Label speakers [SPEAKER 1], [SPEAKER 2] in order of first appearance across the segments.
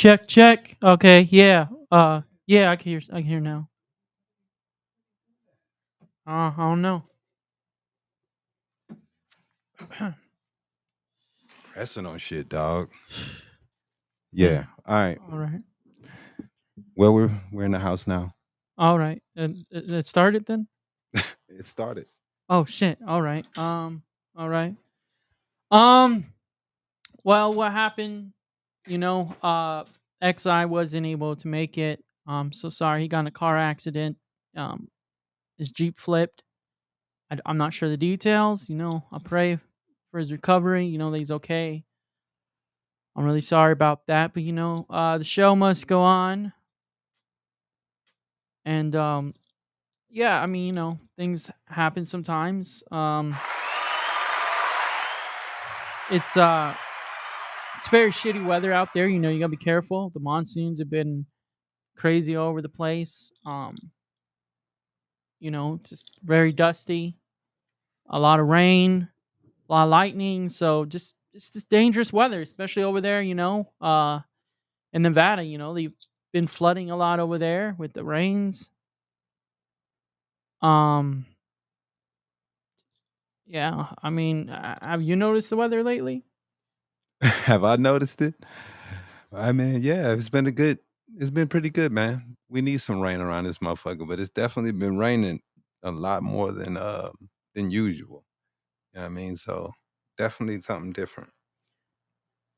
[SPEAKER 1] Check, check. Okay, yeah. Yeah, I can hear now. I don't know.
[SPEAKER 2] Pressing on shit, dog.
[SPEAKER 1] Yeah.
[SPEAKER 2] Yeah. All right.
[SPEAKER 1] All right.
[SPEAKER 2] Well, we're in the house now.
[SPEAKER 1] All right. And it started then?
[SPEAKER 2] It started.
[SPEAKER 1] Oh shit. All right. All right. Um well, what happened, you know, XI wasn't able to make it. So sorry. He got in a car accident. Um his Jeep flipped. I'm not sure the details, I pray for his recovery, that he's okay. I'm really sorry about that, but the show must go on. And yeah, I mean, things happen sometimes. It's very shitty weather out there. You got to be careful. The monsoons have been crazy all over the place. Just very dusty. A lot of rain, a lot of lightning. So just dangerous weather, especially over there. In Nevada. They've been flooding a lot over there with the rains. Um, yeah. I mean, have you noticed the weather lately?
[SPEAKER 2] Have I noticed it? I mean, yeah, it's been pretty good, man. We need some rain around this motherfucker, but it's definitely been raining a lot more than usual. You know what I mean? So definitely something different.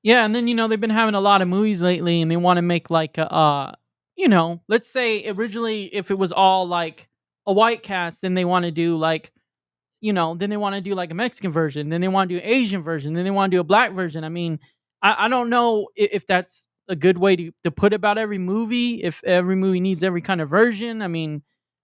[SPEAKER 1] Yeah, and then they've been having a lot of movies lately, and they want to make like let's say originally if it was all like a white cast, then they want to do like then they want to do like a Mexican version, then they want to do an Asian version, then they want to do a black version. I mean, I don't know if that's a good way to put about every movie. If every movie needs every kind of version, I mean,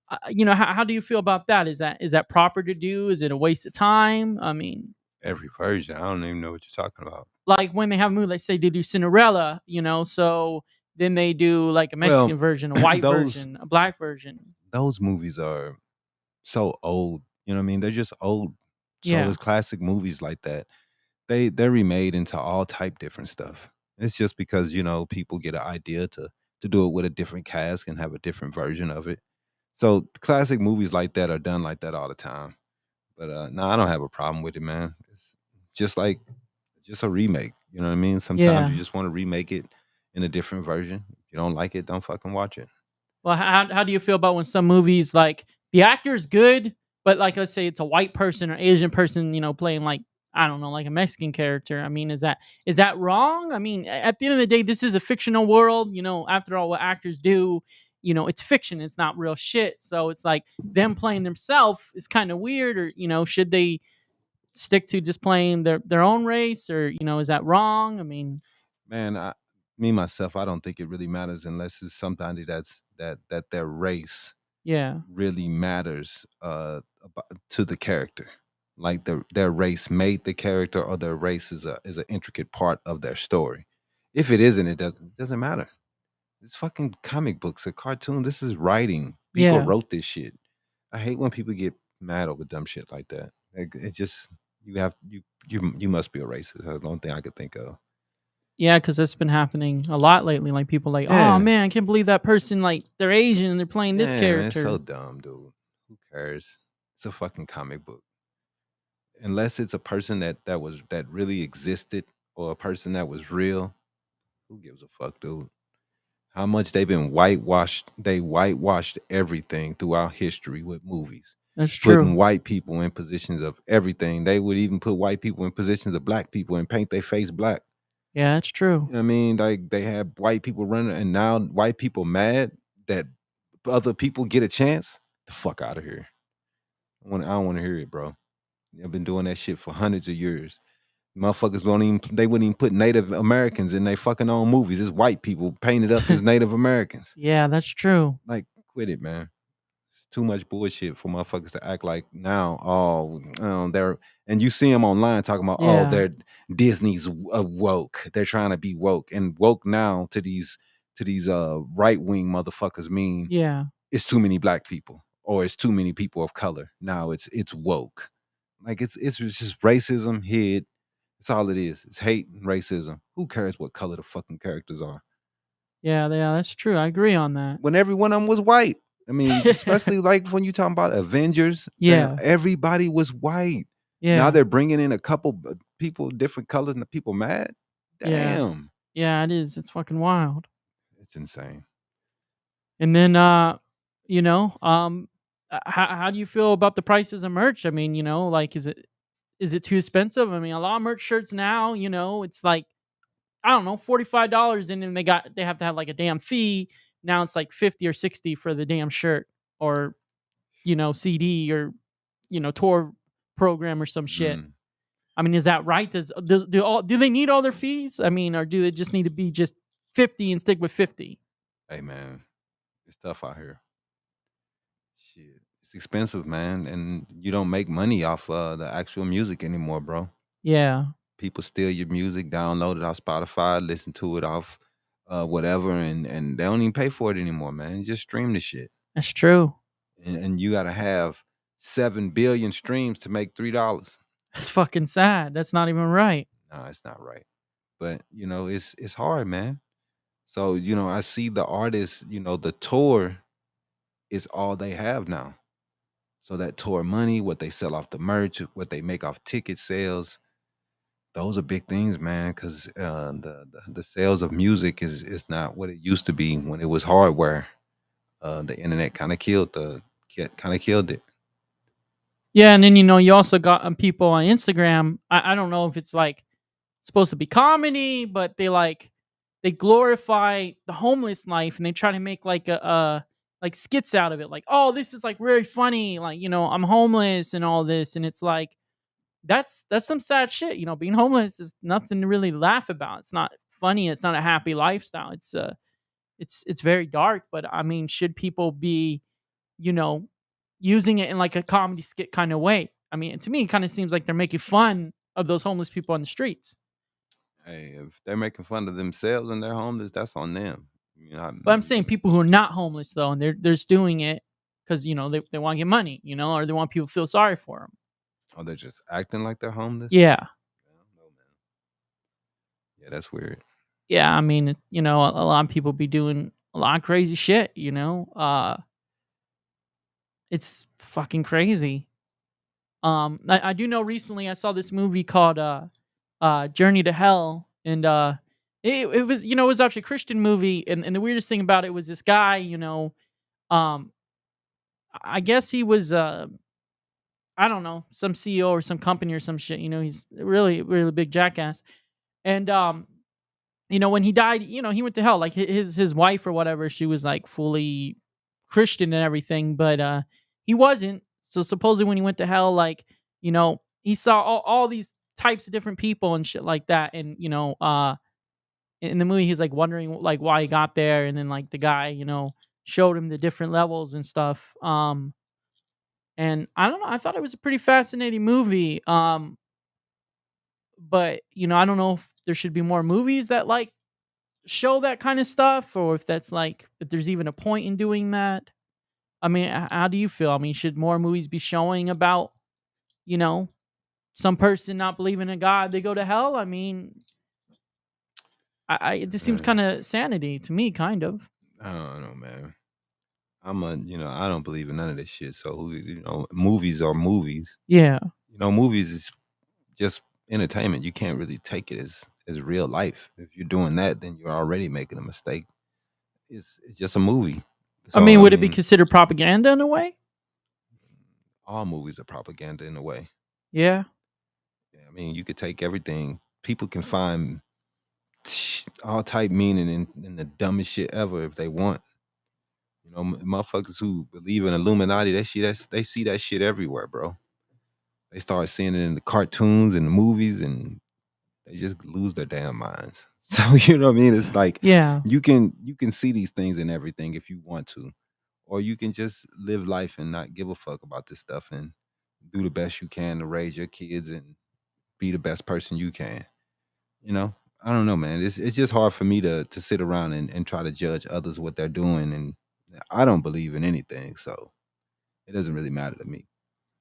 [SPEAKER 1] how do you feel about that? Is that proper to do? Is it a waste of time? I mean,
[SPEAKER 2] Every version. I don't even know what you're talking about.
[SPEAKER 1] like when they have a movie, let's say they do Cinderella, so then they do like a
[SPEAKER 2] Well,
[SPEAKER 1] Mexican version, a white
[SPEAKER 2] those
[SPEAKER 1] version, a black version.
[SPEAKER 2] those movies are so old. You know what I mean? They're just old. So
[SPEAKER 1] Yeah,
[SPEAKER 2] there's classic movies like that. They're remade into all type different stuff. It's just because people get an idea to do it with a different cast and have a different version of it. So classic movies like that are done like that all the time. But no, I don't have a problem with it, man. It's just like just a remake. You know what I mean? Sometimes
[SPEAKER 1] yeah.
[SPEAKER 2] you just want to remake it in a different version. If you don't like it, don't fucking watch it.
[SPEAKER 1] Well, how do you feel about when some movies like the actor's good, but like let's say it's a white person or Asian person, playing like I don't know, like a Mexican character. I mean, is that wrong? I mean, at the end of the day, this is a fictional world. After all, what actors do, it's fiction. It's not real shit. So it's like them playing themselves is kind of weird. Or should they stick to just playing their own race? Or is that wrong? I mean,
[SPEAKER 2] Man, me myself, I don't think it really matters unless it's somebody that their race
[SPEAKER 1] yeah,
[SPEAKER 2] really matters to the character. Like their race made the character, or their race is an intricate part of their story. If it isn't, it doesn't matter. It's fucking comic books, a cartoon. This is writing. People
[SPEAKER 1] yeah.
[SPEAKER 2] wrote this shit. I hate when people get mad over dumb shit like that. Like, it's just you must be a racist. That's the only thing I could think of.
[SPEAKER 1] Yeah, because that's been happening a lot lately. Like people like, oh
[SPEAKER 2] Yeah,
[SPEAKER 1] man, I can't believe that person like they're Asian and they're playing this
[SPEAKER 2] yeah, man, it's so
[SPEAKER 1] character.
[SPEAKER 2] dumb, dude. Who cares? It's a fucking comic book. Unless it's a person that really existed, or a person that was real, who gives a fuck, dude? How much they've been whitewashed? They whitewashed everything throughout history with movies,
[SPEAKER 1] That's
[SPEAKER 2] putting
[SPEAKER 1] true.
[SPEAKER 2] white people in positions of everything. They would even put white people in positions of black people and paint their face black.
[SPEAKER 1] Yeah, that's true.
[SPEAKER 2] You know what I mean? Like, they have white people running, and now white people mad that other people get a chance. The fuck out of here. I don't want to hear it, bro. They've been doing that shit for hundreds of years. Motherfuckers won't even they wouldn't even put Native Americans in their fucking own movies. It's white people painted up as Native Americans.
[SPEAKER 1] Yeah, that's true.
[SPEAKER 2] Like, quit it, man. It's too much bullshit for motherfuckers to act like now. Oh, they're and you see them online talking about, oh,
[SPEAKER 1] Yeah,
[SPEAKER 2] they're Disney's woke. They're trying to be woke, and woke now to these right wing motherfuckers mean
[SPEAKER 1] yeah,
[SPEAKER 2] it's too many black people, or it's too many people of color. Now it's woke. Like, it's just racism hid. It's all it is. It's hate and racism. Who cares what color the fucking characters are?
[SPEAKER 1] Yeah, yeah, that's true. I agree on that.
[SPEAKER 2] when every one of them was white. I mean, especially like when you talking about Avengers, damn,
[SPEAKER 1] Yeah,
[SPEAKER 2] everybody was white. Now
[SPEAKER 1] yeah,
[SPEAKER 2] they're bringing in a couple people different colors and the people mad.
[SPEAKER 1] yeah,
[SPEAKER 2] Damn,
[SPEAKER 1] yeah. It is. It's fucking wild.
[SPEAKER 2] it's insane.
[SPEAKER 1] And then, you know, how do you feel about the prices of merch? I mean, like, is it too expensive? I mean, a lot of merch shirts now, it's like, I don't know, $45, and then they have to have like a damn fee. Now it's like 50 or 60 for the damn shirt, or CD, or tour program or some shit.
[SPEAKER 2] Mm.
[SPEAKER 1] I mean, is that right? Do they need all their fees? I mean, or do they just need to be just 50 and stick with 50?
[SPEAKER 2] Hey man, it's tough out here. Shit, it's expensive, man, and you don't make money off the actual music anymore, bro.
[SPEAKER 1] Yeah,
[SPEAKER 2] People steal your music, download it off Spotify, listen to it off whatever, and they don't even pay for it anymore, man. You just stream the shit,
[SPEAKER 1] that's true.
[SPEAKER 2] and you got to have 7 billion streams to make $3.
[SPEAKER 1] That's fucking sad. That's not even right.
[SPEAKER 2] No, it's not right. But it's hard, man. So I see the artists. The tour is all they have now. So that tour money, what they sell off the merch, what they make off ticket sales, those are big things, man. Because the sales of music is not what it used to be when it was hardware. The internet kind of killed it.
[SPEAKER 1] Yeah, and then you also got people on Instagram. I don't know if it's like supposed to be comedy, but they glorify the homeless life, and they try to make like like skits out of it. Like, oh, this is like very funny. Like, I'm homeless and all this, and it's like that's some sad shit. Being homeless is nothing to really laugh about. It's not funny. It's not a happy lifestyle. It's very dark. But I mean, should people be you know using it in like a comedy skit kind of way? I mean, to me, it kind of seems like they're making fun of those homeless people on the streets.
[SPEAKER 2] Hey, if they're making fun of themselves and they're homeless, that's on them.
[SPEAKER 1] But I'm saying people who are not homeless though, and they're just doing it because they want to get money, or they want people to feel sorry for them.
[SPEAKER 2] Oh, they're just acting like they're homeless.
[SPEAKER 1] Yeah,
[SPEAKER 2] I don't know, man. Yeah, that's weird.
[SPEAKER 1] yeah. I mean, a lot of people be doing a lot of crazy shit. It's fucking crazy. I do know recently I saw this movie called Journey to Hell, and it was it was actually a Christian movie, and the weirdest thing about it was this guy, um I guess he was I don't know, some CEO or some company or some shit. He's a really really big jackass, and when he died, he went to hell. Like his wife or whatever, she was like fully Christian and everything, but he wasn't. So supposedly when he went to hell, like he saw all these types of different people and shit like that, and in the movie he's like wondering like why he got there, and then like the guy showed him the different levels and stuff. And I don't know, I thought it was a pretty fascinating movie. But I don't know if there should be more movies that like show that kind of stuff, or if that's like if there's even a point in doing that. I mean, how do you feel? I mean, should more movies be showing about, you know, some person not believing in God, they go to hell? I mean, it just seems
[SPEAKER 2] Uh,
[SPEAKER 1] kind of sanity to me, kind of.
[SPEAKER 2] I don't know, man. I don't believe in none of this shit. So, movies are movies.
[SPEAKER 1] Yeah.
[SPEAKER 2] Movies is just entertainment. You can't really take it as real life. If you're doing that, then you're already making a mistake. It's just a movie.
[SPEAKER 1] I
[SPEAKER 2] So,
[SPEAKER 1] mean,
[SPEAKER 2] I
[SPEAKER 1] would it be
[SPEAKER 2] mean,
[SPEAKER 1] considered propaganda in a way?
[SPEAKER 2] all movies are propaganda in a way.
[SPEAKER 1] Yeah.
[SPEAKER 2] Yeah, I mean, you could take everything. People can find all type meaning in the dumbest shit ever if they want. Motherfuckers who believe in Illuminati, they see that shit everywhere, bro. They start seeing it in the cartoons and the movies, and they just lose their damn minds. So you know what I mean? It's like
[SPEAKER 1] Yeah.
[SPEAKER 2] you can see these things in everything if you want to, or you can just live life and not give a fuck about this stuff and do the best you can to raise your kids and be the best person you can. You know, I don't know, man. It's just hard for me to sit around and try to judge others what they're doing, and I don't believe in anything, so it doesn't really matter to me.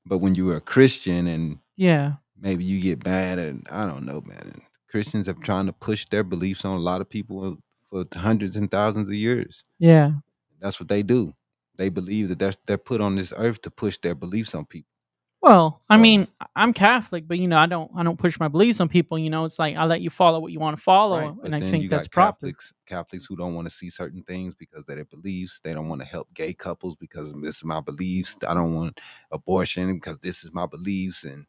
[SPEAKER 2] But when you're a Christian and
[SPEAKER 1] Yeah.
[SPEAKER 2] maybe you get mad, and I don't know, man. Christians have trying to push their beliefs on a lot of people for hundreds and thousands of years.
[SPEAKER 1] Yeah.
[SPEAKER 2] That's what they do. They believe that they're put on this earth to push their beliefs on people.
[SPEAKER 1] Well, I
[SPEAKER 2] So
[SPEAKER 1] mean, I'm Catholic, but I don't push my beliefs on people. It's like I let you follow what you want to
[SPEAKER 2] right,
[SPEAKER 1] follow, and
[SPEAKER 2] but
[SPEAKER 1] I
[SPEAKER 2] then
[SPEAKER 1] think
[SPEAKER 2] you
[SPEAKER 1] that's
[SPEAKER 2] got
[SPEAKER 1] proper.
[SPEAKER 2] Catholics who don't want to see certain things because of their beliefs. They don't want to help gay couples because this is my beliefs. I don't want abortion because this is my beliefs, and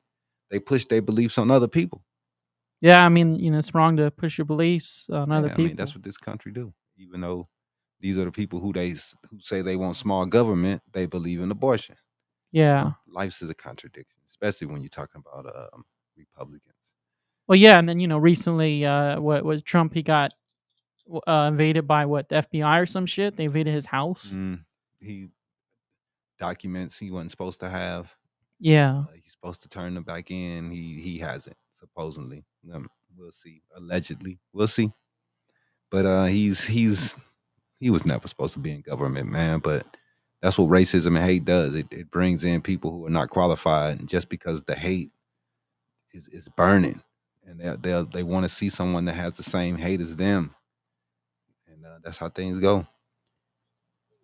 [SPEAKER 2] they push their beliefs on other people.
[SPEAKER 1] Yeah, I mean, it's wrong to push your beliefs on other
[SPEAKER 2] Yeah, I mean that's
[SPEAKER 1] people.
[SPEAKER 2] what this country do. Even though these are the people who say they want small government, they believe in abortion.
[SPEAKER 1] Yeah.
[SPEAKER 2] Life's is a contradiction, especially when you're talking about Republicans.
[SPEAKER 1] Well, yeah, and then recently, what was Trump? He got invaded by what, the FBI or some shit. They invaded his house.
[SPEAKER 2] Mm, he documents he wasn't supposed to have.
[SPEAKER 1] Yeah.
[SPEAKER 2] He's supposed to turn them back in. He hasn't supposedly. We'll see. Allegedly, we'll see. But he was never supposed to be in government, man. But that's what racism and hate does. It brings in people who are not qualified, and just because the hate is burning, and they want to see someone that has the same hate as them, and that's how things go.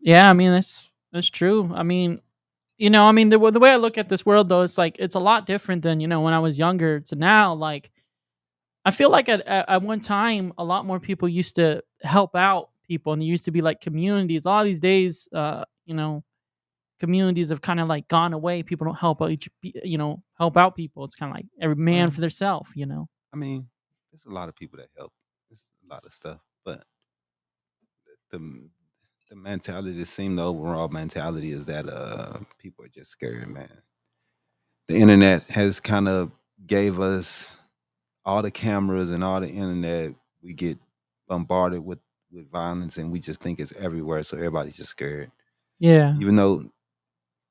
[SPEAKER 1] Yeah, I mean that's true. I mean, the way I look at this world though, it's like it's a lot different than when I was younger to now. Like I feel like at one time a lot more people used to help out people, and there used to be like communities. All these days, communities have kind of like gone away. People don't help out people. It's kind of like every man
[SPEAKER 2] Well,
[SPEAKER 1] for themselves.
[SPEAKER 2] I mean, there's a lot of people that help. There's a lot of stuff, but the the mentality, the overall mentality is that people are just scared, man. The internet has kind of gave us all the cameras and all the internet. We get bombarded with violence, and we just think it's everywhere. So everybody's just scared.
[SPEAKER 1] Yeah,
[SPEAKER 2] Even though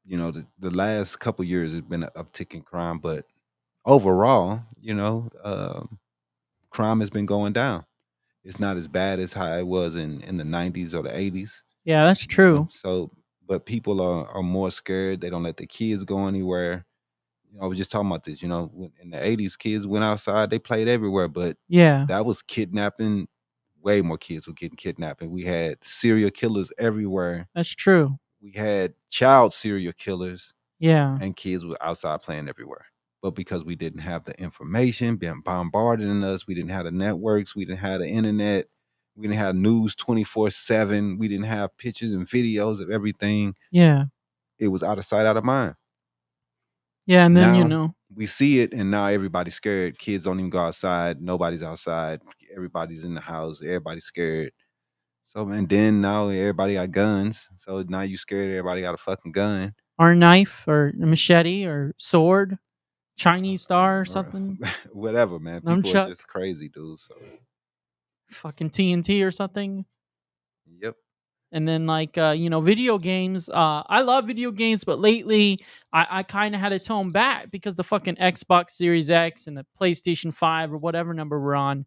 [SPEAKER 2] the last couple years has been an uptick in crime, but overall, crime has been going down. It's not as bad as how it was in the 90s or the 80s.
[SPEAKER 1] yeah, that's true.
[SPEAKER 2] So, but people are more scared. They don't let the kids go anywhere. I was just talking about this. In the 80s, kids went outside. They played everywhere, but
[SPEAKER 1] Yeah,
[SPEAKER 2] that was kidnapping. Way more kids were getting kidnapped, and we had serial killers everywhere.
[SPEAKER 1] that's true.
[SPEAKER 2] We had child serial killers,
[SPEAKER 1] Yeah,
[SPEAKER 2] and kids were outside playing everywhere. But because we didn't have the information being bombarded in us, we didn't have the networks, we didn't have the internet, we didn't have news 24/7, we didn't have pictures and videos of everything.
[SPEAKER 1] yeah,
[SPEAKER 2] It was out of sight, out of mind.
[SPEAKER 1] yeah, and then
[SPEAKER 2] Now we see it, and now everybody's scared. Kids don't even go outside. Nobody's outside. Everybody's in the house. Everybody's scared. So, and then now everybody got guns. So now you scared everybody got a fucking gun.
[SPEAKER 1] or a knife or a machete or sword, Chinese star or
[SPEAKER 2] Or
[SPEAKER 1] something,
[SPEAKER 2] whatever, man. People are
[SPEAKER 1] nunchuck,
[SPEAKER 2] just crazy, dude. So,
[SPEAKER 1] fucking TNT or something.
[SPEAKER 2] yep.
[SPEAKER 1] And then like video games. I love video games, but lately I kind of had to tone back because the fucking Xbox Series X and the PlayStation 5 or whatever number we're on,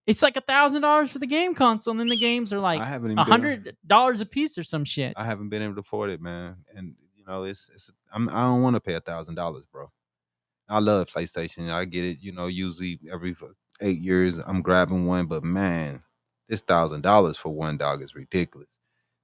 [SPEAKER 1] it's like $1,000 for the game console, and then the games are like
[SPEAKER 2] I haven't even been.
[SPEAKER 1] $100 a piece or some shit.
[SPEAKER 2] I haven't been able to afford it, man. And it's. I don't want to pay $1,000, bro. I love PlayStation. I get it. Usually every 8 years I'm grabbing one, but man, this $1,000 for one dog is ridiculous.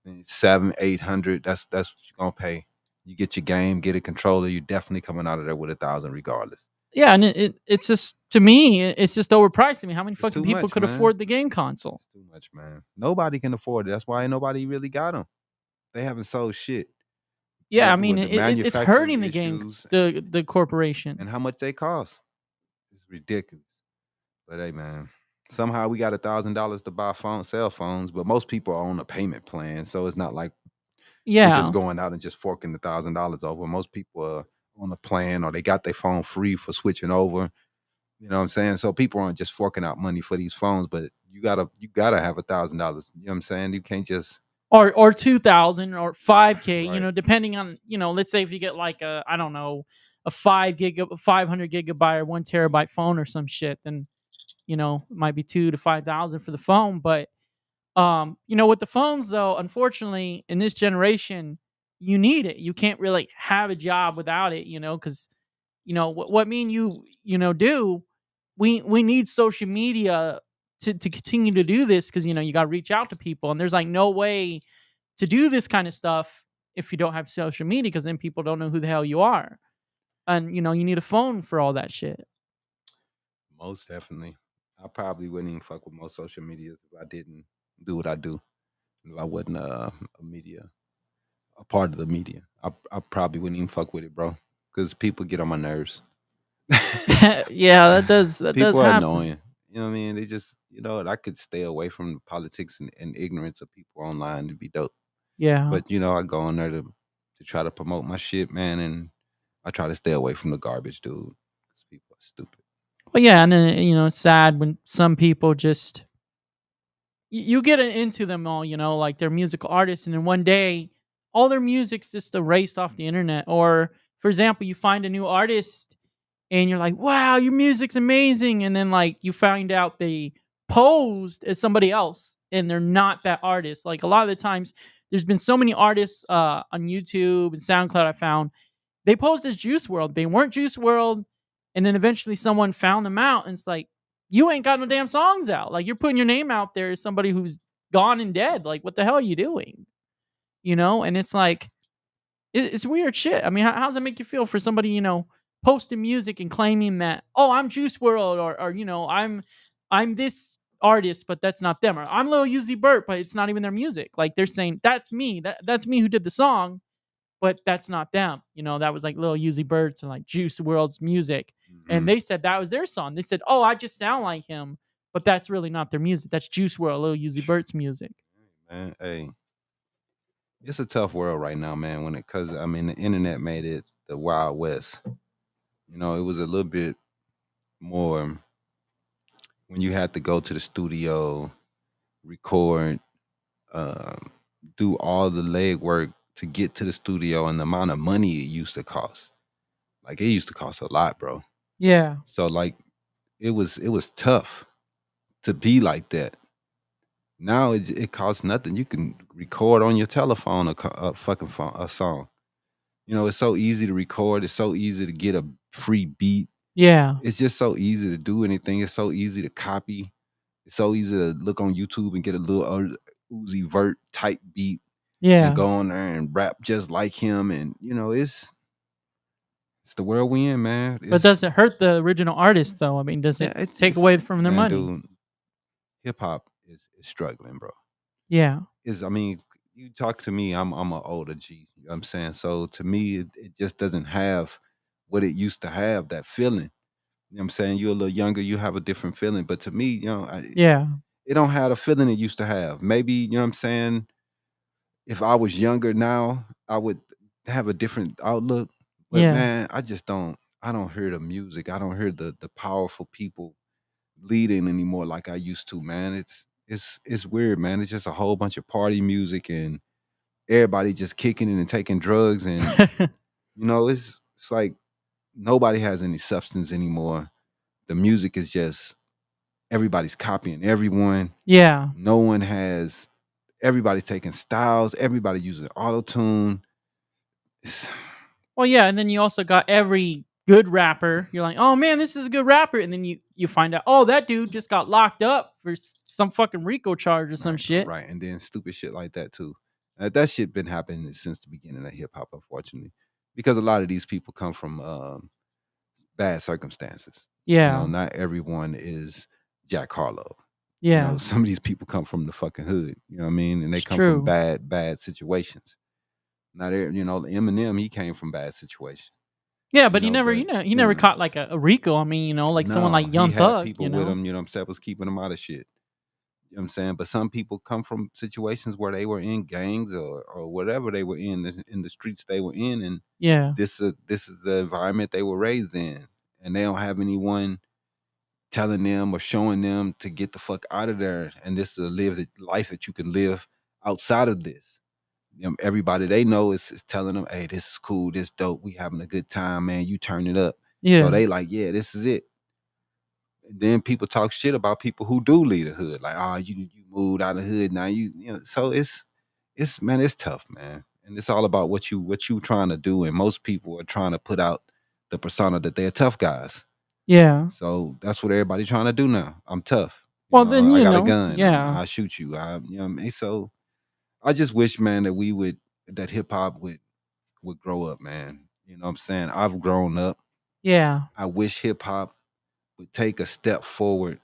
[SPEAKER 2] And 700, 800. That's what you're gonna pay. You get your game, get a controller. You're definitely coming out of there with 1,000 regardless.
[SPEAKER 1] Yeah, and it's just, to me, it's just overpriced. I mean, how many
[SPEAKER 2] It's
[SPEAKER 1] fucking
[SPEAKER 2] too
[SPEAKER 1] people
[SPEAKER 2] much,
[SPEAKER 1] could
[SPEAKER 2] man.
[SPEAKER 1] afford the game console?
[SPEAKER 2] It's too much, man. Nobody can afford it. That's why nobody really got them. They haven't sold shit.
[SPEAKER 1] Yeah, I
[SPEAKER 2] With
[SPEAKER 1] mean,
[SPEAKER 2] the
[SPEAKER 1] it's
[SPEAKER 2] manufacturing
[SPEAKER 1] hurting the game,
[SPEAKER 2] issues
[SPEAKER 1] the corporation.
[SPEAKER 2] and how much they cost, it's ridiculous. But hey, man, somehow we got $1,000 to buy cell phones, but most people are on a payment plan, so it's not like we're just
[SPEAKER 1] Yeah,
[SPEAKER 2] going out and just forking $1,000 over. Most people are on a plan, or they got their phone free for switching over. You know what I'm saying? So people aren't just forking out money for these phones, but you gotta have $1,000. You know what I'm saying? You can't just
[SPEAKER 1] or 2,000 or 5K,
[SPEAKER 2] right.
[SPEAKER 1] depending on, let's say if you get like a, I don't know, a 500 gigabyte or 1 terabyte phone or some shit, then it might be 2 to 5,000 for the phone. But with the phones though, unfortunately, in this generation, you need it. You can't really have a job without it, because what me and you, do, we need social media to continue to do this because you got to reach out to people, and there's like no way to do this kind of stuff if you don't have social media because then people don't know who the hell you are, and you need a phone for all that shit.
[SPEAKER 2] Most definitely. I probably wouldn't even fuck with most social medias if I didn't do what I do. If I wasn't a part of the media, I probably wouldn't even fuck with it, bro. Because people get on my nerves.
[SPEAKER 1] Yeah, that does
[SPEAKER 2] People are
[SPEAKER 1] happen.
[SPEAKER 2] annoying. You know what I mean? They just, I could stay away from the politics and ignorance of people online to be dope.
[SPEAKER 1] Yeah.
[SPEAKER 2] But I go on there to try to promote my shit, man, and I try to stay away from the garbage, dude. Because people are stupid.
[SPEAKER 1] Well, yeah, and then it's sad when some people just you get into them all, like they're musical artists, and then one day all their music's just erased off the internet. Or, for example, you find a new artist and you're like, "Wow, your music's amazing," and then like you find out they posed as somebody else and they're not that artist. Like a lot of the times, there's been so many artists on YouTube and SoundCloud I found they posed as Juice World. They weren't Juice World, and then eventually someone found them out, and it's like, you ain't got no damn songs out. Like you're putting your name out there as somebody who's gone and dead. Like what the hell are you doing? And it's like it's weird shit. I mean, how does that make you feel for somebody posting music and claiming that I'm Juice World or I'm this artist, but that's not them, or I'm Lil Uzi Vert, but it's not even their music. Like they're saying that's me, that's me who did the song, but that's not them. That was like Lil Uzi Vert's and like Juice World's music. And
[SPEAKER 2] Hmm.
[SPEAKER 1] they said that was their song. They said, "Oh, I just sound like him," but that's really not their music. That's Juice World, Lil Uzi Vert's music.
[SPEAKER 2] Man, hey, it's a tough world right now, man. Because I mean, the internet made it the Wild West. It was a little bit more when you had to go to the studio, record, um, do all the legwork to get to the studio, and the amount of money it used to cost. Like it used to cost a lot, bro.
[SPEAKER 1] Yeah,
[SPEAKER 2] So like it was tough to be like that. Now it costs nothing. You can record on your telephone a fucking a song. It's so easy to record. It's so easy to get a free beat.
[SPEAKER 1] yeah,
[SPEAKER 2] It's just so easy to do anything. It's so easy to copy. It's so easy to look on YouTube and get a little Uzi Vert type beat and
[SPEAKER 1] yeah.
[SPEAKER 2] go on there and rap just like him. And it's the world we in, man.
[SPEAKER 1] But does it hurt the original artist though? I mean, does
[SPEAKER 2] Yeah,
[SPEAKER 1] it take away from their
[SPEAKER 2] man,
[SPEAKER 1] money?
[SPEAKER 2] dude. Hip hop is struggling, bro.
[SPEAKER 1] Yeah,
[SPEAKER 2] I mean, you talk to me, I'm an older G. You know what I'm saying? So to me, it just doesn't have what it used to have, that feeling. You know what I'm saying? You're a little younger, you have a different feeling. But to me,
[SPEAKER 1] yeah,
[SPEAKER 2] it don't have the feeling it used to have. Maybe, you know what I'm saying? If I was younger now, I would have a different outlook. But
[SPEAKER 1] yeah,
[SPEAKER 2] man, I don't hear the music. I don't hear the powerful people leading anymore like I used to, man. It's weird, man. It's just a whole bunch of party music and everybody just kicking it and taking drugs, and it's like nobody has any substance anymore. The music is just everybody's copying everyone.
[SPEAKER 1] yeah.
[SPEAKER 2] No one has Everybody's taking styles, everybody using auto tune.
[SPEAKER 1] Well, yeah, and then you also got every good rapper. You're like, "Oh man, this is a good rapper," and then you find out, "Oh, that dude just got locked up for some fucking RICO charge or some
[SPEAKER 2] Right,
[SPEAKER 1] shit."
[SPEAKER 2] right. And then stupid shit like that too. That shit been happening since the beginning of hip hop, unfortunately, because a lot of these people come from bad circumstances.
[SPEAKER 1] Yeah,
[SPEAKER 2] Not everyone is Jack Harlow.
[SPEAKER 1] yeah,
[SPEAKER 2] Some of these people come from the fucking hood. You know what I mean? And they
[SPEAKER 1] it's
[SPEAKER 2] come from
[SPEAKER 1] true.
[SPEAKER 2] bad situations. Not Eminem, he came from bad situation.
[SPEAKER 1] Yeah,
[SPEAKER 2] You
[SPEAKER 1] but he
[SPEAKER 2] know,
[SPEAKER 1] never,
[SPEAKER 2] but
[SPEAKER 1] he never caught like a RICO. I mean, like someone
[SPEAKER 2] no,
[SPEAKER 1] like
[SPEAKER 2] he
[SPEAKER 1] Young
[SPEAKER 2] had
[SPEAKER 1] Thug.
[SPEAKER 2] people with him. You know what I'm saying? Was keeping him out of shit. You know what I'm saying? But some people come from situations where they were in gangs or whatever they were in the streets they were in, and
[SPEAKER 1] Yeah,
[SPEAKER 2] this is the environment they were raised in, and they don't have anyone telling them or showing them to get the fuck out of there. And this is a life that you can live outside of this. Everybody they know is telling them, "Hey, this is cool, this dope. We having a good time, man. You turn it up." So
[SPEAKER 1] yeah,
[SPEAKER 2] they like, "Yeah, this is it." And then people talk shit about people who do leave the hood, like, "Oh, you moved out of the hood now." So it's man, it's tough, man, and it's all about what you trying to do. And most people are trying to put out the persona that they're tough guys.
[SPEAKER 1] yeah.
[SPEAKER 2] So that's what everybody's trying to do now. I'm tough. You
[SPEAKER 1] Well,
[SPEAKER 2] know,
[SPEAKER 1] then,
[SPEAKER 2] I
[SPEAKER 1] you
[SPEAKER 2] got a
[SPEAKER 1] know,
[SPEAKER 2] gun.
[SPEAKER 1] yeah.
[SPEAKER 2] I'll shoot you. You know what I mean? So I just wish, man, that that hip hop would grow up, man. You know what I'm saying? I've grown up.
[SPEAKER 1] Yeah.
[SPEAKER 2] I wish hip hop would take a step forward,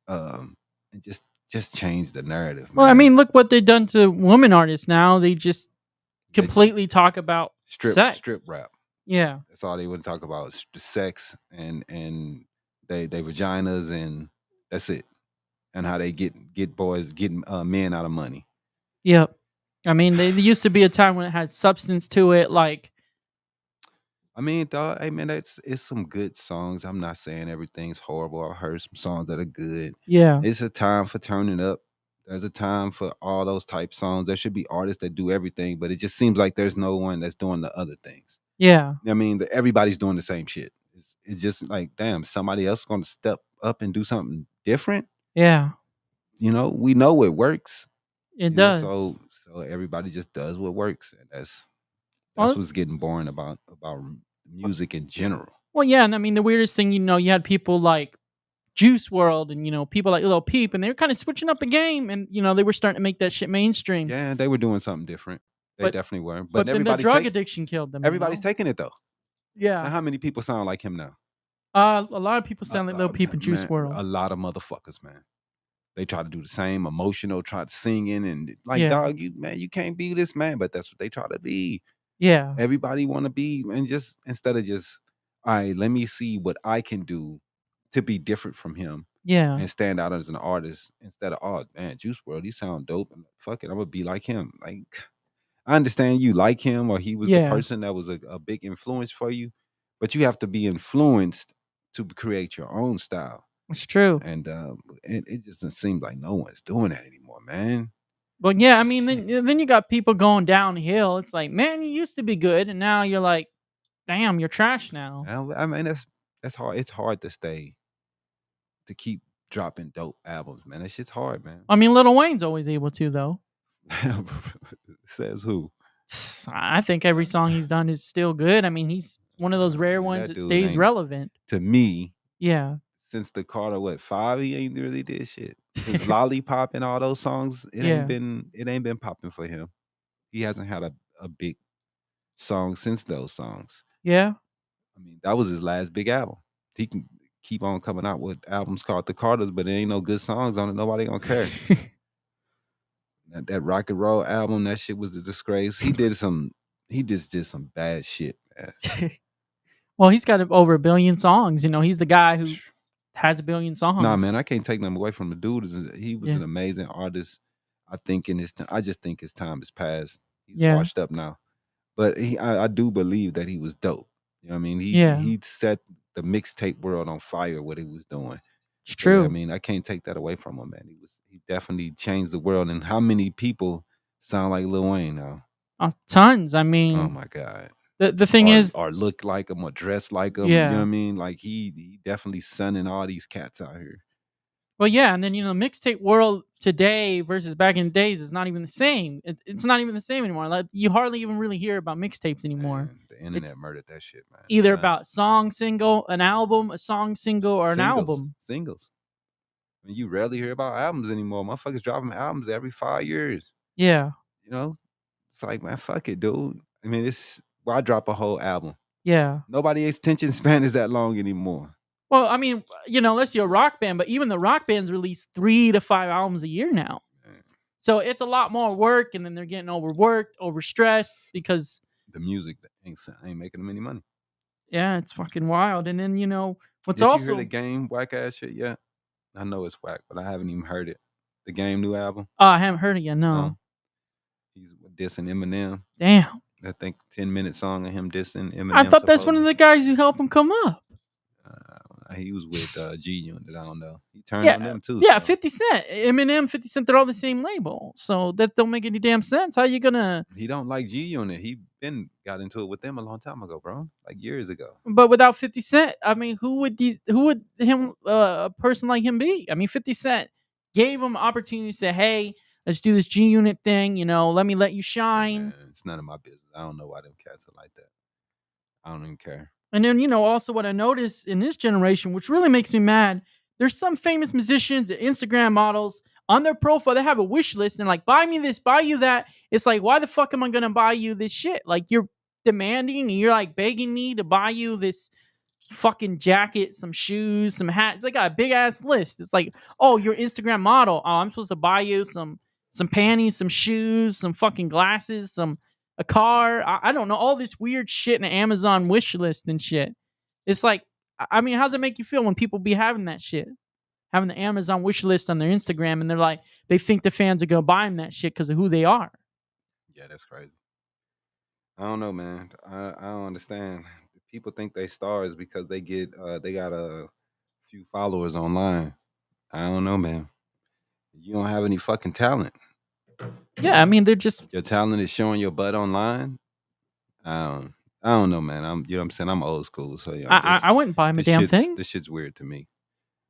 [SPEAKER 2] um, and just change the narrative,
[SPEAKER 1] Well, I
[SPEAKER 2] man.
[SPEAKER 1] mean, look what they've done to women artists now. They just
[SPEAKER 2] They just
[SPEAKER 1] completely talk about sex.
[SPEAKER 2] strip rap.
[SPEAKER 1] Yeah.
[SPEAKER 2] That's all they want to talk about: sex and they vaginas, and that's it. And how they get boys getting men out of money.
[SPEAKER 1] Yep. I mean, there used to be a time when it had substance to it, like
[SPEAKER 2] I mean, dog, hey man, it's some good songs. I'm not saying everything's horrible. I heard some songs that are good.
[SPEAKER 1] yeah,
[SPEAKER 2] It's a time for turning up. There's a time for all those type songs. There should be artists that do everything, but it just seems like there's no one that's doing the other things.
[SPEAKER 1] yeah,
[SPEAKER 2] I mean, everybody's doing the same shit. It's just like, damn, somebody else going to step up and do something different.
[SPEAKER 1] yeah.
[SPEAKER 2] You know, we know it works.
[SPEAKER 1] It
[SPEAKER 2] You know,
[SPEAKER 1] does.
[SPEAKER 2] so everybody just does what works, and that's
[SPEAKER 1] Well,
[SPEAKER 2] what's getting boring about music in general.
[SPEAKER 1] well, yeah, and I mean, the weirdest thing, you had people like Juice World and people like Lil Peep, and they were kind of switching up the game, and they were starting to make that shit mainstream.
[SPEAKER 2] Yeah, they were doing something different. They
[SPEAKER 1] But
[SPEAKER 2] definitely were. But
[SPEAKER 1] but then the drug addiction killed them.
[SPEAKER 2] everybody's taking it though. Now,
[SPEAKER 1] Yeah.
[SPEAKER 2] how many people sound like him now?
[SPEAKER 1] A lot of people sound like Lil Peep and Juice
[SPEAKER 2] Man,
[SPEAKER 1] World.
[SPEAKER 2] a lot of motherfuckers, man. They try to do the same emotional, try to singing and like,
[SPEAKER 1] Yeah.
[SPEAKER 2] dog, you can't be this man, but that's what they try to be.
[SPEAKER 1] Yeah.
[SPEAKER 2] Everybody want to be, and just instead of just, all right, let me see what I can do to be different from him
[SPEAKER 1] Yeah.
[SPEAKER 2] and stand out as an artist instead of, oh man, Juice World, he sound dope, and fuck it, I'm gonna be like him. Like, I understand you like him or he was the
[SPEAKER 1] Yeah.
[SPEAKER 2] person that was a big influence for you, but you have to be influenced to create your own style.
[SPEAKER 1] It's true.
[SPEAKER 2] And it just doesn't seem like no one's doing that anymore, man.
[SPEAKER 1] But yeah, I mean,
[SPEAKER 2] Shit.
[SPEAKER 1] then you got people going downhill. It's like, man, you used to be good, and now you're like, damn, you're trash now.
[SPEAKER 2] I mean, that's hard. It's hard to keep dropping dope albums, man. That shit's hard, man.
[SPEAKER 1] I mean, Lil Wayne's always able to though.
[SPEAKER 2] Says who?
[SPEAKER 1] I think every song he's done is still good. I mean, he's one of those rare
[SPEAKER 2] Man,
[SPEAKER 1] ones
[SPEAKER 2] that
[SPEAKER 1] that
[SPEAKER 2] dude
[SPEAKER 1] stays
[SPEAKER 2] ain't,
[SPEAKER 1] relevant.
[SPEAKER 2] to me,
[SPEAKER 1] Yeah.
[SPEAKER 2] since the Carter five, he ain't really did shit. His Lollipop and all those songs,
[SPEAKER 1] Yeah.
[SPEAKER 2] it ain't been popping for him. He hasn't had a big song since those songs.
[SPEAKER 1] Yeah.
[SPEAKER 2] I mean, that was his last big album. He can keep on coming out with albums called The Carters, but there ain't no good songs on it. Nobody gonna care. That rock and roll album, that shit was a disgrace. He just did some bad shit, man.
[SPEAKER 1] Well, he's got over a billion songs. He's the guy who has a billion
[SPEAKER 2] Nah,
[SPEAKER 1] songs.
[SPEAKER 2] man, I can't take nothing away from the dude. He was
[SPEAKER 1] Yeah.
[SPEAKER 2] an amazing artist. I think I just think his time has passed. He's
[SPEAKER 1] Yeah.
[SPEAKER 2] washed up now. But I do believe that he was dope. You know what I mean?
[SPEAKER 1] Yeah.
[SPEAKER 2] He set the mixtape world on fire, what he was doing.
[SPEAKER 1] It's
[SPEAKER 2] So yeah, I
[SPEAKER 1] true.
[SPEAKER 2] mean, I can't take that away from him, man. He definitely changed the world. And how many people sound like Lil Wayne now?
[SPEAKER 1] Tons. I
[SPEAKER 2] Oh
[SPEAKER 1] mean,
[SPEAKER 2] my God.
[SPEAKER 1] the thing is,
[SPEAKER 2] Or look like him or dress like him. You know what I
[SPEAKER 1] yeah.
[SPEAKER 2] mean? Like he definitely sunning all these cats out here.
[SPEAKER 1] Well, yeah, and then mixtape world today versus back in the days is not even the same. It's not even the same anymore. Like you hardly even really hear about mixtapes anymore.
[SPEAKER 2] Man, the internet
[SPEAKER 1] It's
[SPEAKER 2] murdered that shit, man. It's
[SPEAKER 1] either
[SPEAKER 2] done.
[SPEAKER 1] about song single, an album, a song single, or an album.
[SPEAKER 2] Singles. I mean, you rarely hear about albums anymore. Motherfuckers dropping albums every 5 years.
[SPEAKER 1] Yeah,
[SPEAKER 2] You know? It's like, man, fuck it, dude. I mean, why drop a whole album?
[SPEAKER 1] yeah.
[SPEAKER 2] Nobody's attention span is that long anymore.
[SPEAKER 1] Well, I mean, let's see a rock band, but even the rock bands release 3 to 5 albums a year now.
[SPEAKER 2] Man,
[SPEAKER 1] So it's a lot more work, and then they're getting overworked, overstressed because
[SPEAKER 2] the music ain't making them any money.
[SPEAKER 1] yeah, it's fucking wild. And then what's
[SPEAKER 2] Did you
[SPEAKER 1] also
[SPEAKER 2] hear the Game whack ass shit yet? I know it's whack, but I haven't even heard it. The Game new album?
[SPEAKER 1] oh, I haven't heard it yet. No,
[SPEAKER 2] No. He's dissing Eminem.
[SPEAKER 1] damn.
[SPEAKER 2] I think 10-minute song of him dissing Eminem.
[SPEAKER 1] I thought that's one of the guys who helped him come up.
[SPEAKER 2] He was with G Unit. I don't know. He turned on
[SPEAKER 1] Yeah,
[SPEAKER 2] them too.
[SPEAKER 1] yeah.
[SPEAKER 2] So.
[SPEAKER 1] 50 Cent, Eminem, 50 Cent, they're all the same label, so that don't make any damn sense. How you gonna?
[SPEAKER 2] He don't like G Unit. He been got into it with them a long time ago, bro. Like years ago.
[SPEAKER 1] But without 50 Cent, I mean, who would him a person like him be? I mean, 50 Cent gave him opportunity to say, "Hey, let's do this G Unit thing. Let me let you
[SPEAKER 2] Hey,
[SPEAKER 1] shine."
[SPEAKER 2] man, it's none of my business. I don't know why them cats are like that. I don't even care.
[SPEAKER 1] And then also what I noticed in this generation, which really makes me mad, there's some famous musicians and Instagram models on their profile. They have a wish list and like, buy me this, buy you that. It's like, why the fuck am I gonna buy you this shit? Like, you're demanding and you're like begging me to buy you this fucking jacket, some shoes, some hats. They got a big ass list. It's like, oh, you're Instagram model. Oh, I'm supposed to buy you some panties, some shoes, some fucking glasses, some a car. I don't know, all this weird shit in the Amazon wish list and shit. It's like, I mean, how does it make you feel when people be having that shit? Having the Amazon wish list on their Instagram and they're like, they think the fans are gonna buy them that shit because of who they are.
[SPEAKER 2] Yeah, that's crazy. I don't know, man. I don't understand. People think they stars because they got a few followers online. I don't know, man. You don't have any fucking talent.
[SPEAKER 1] Yeah, I mean, they're just,
[SPEAKER 2] Your talent is showing your butt online. I don't I don't know, man. You know what I'm saying? I'm old school, so
[SPEAKER 1] I wouldn't buy them a damn thing.
[SPEAKER 2] this shit's weird to me.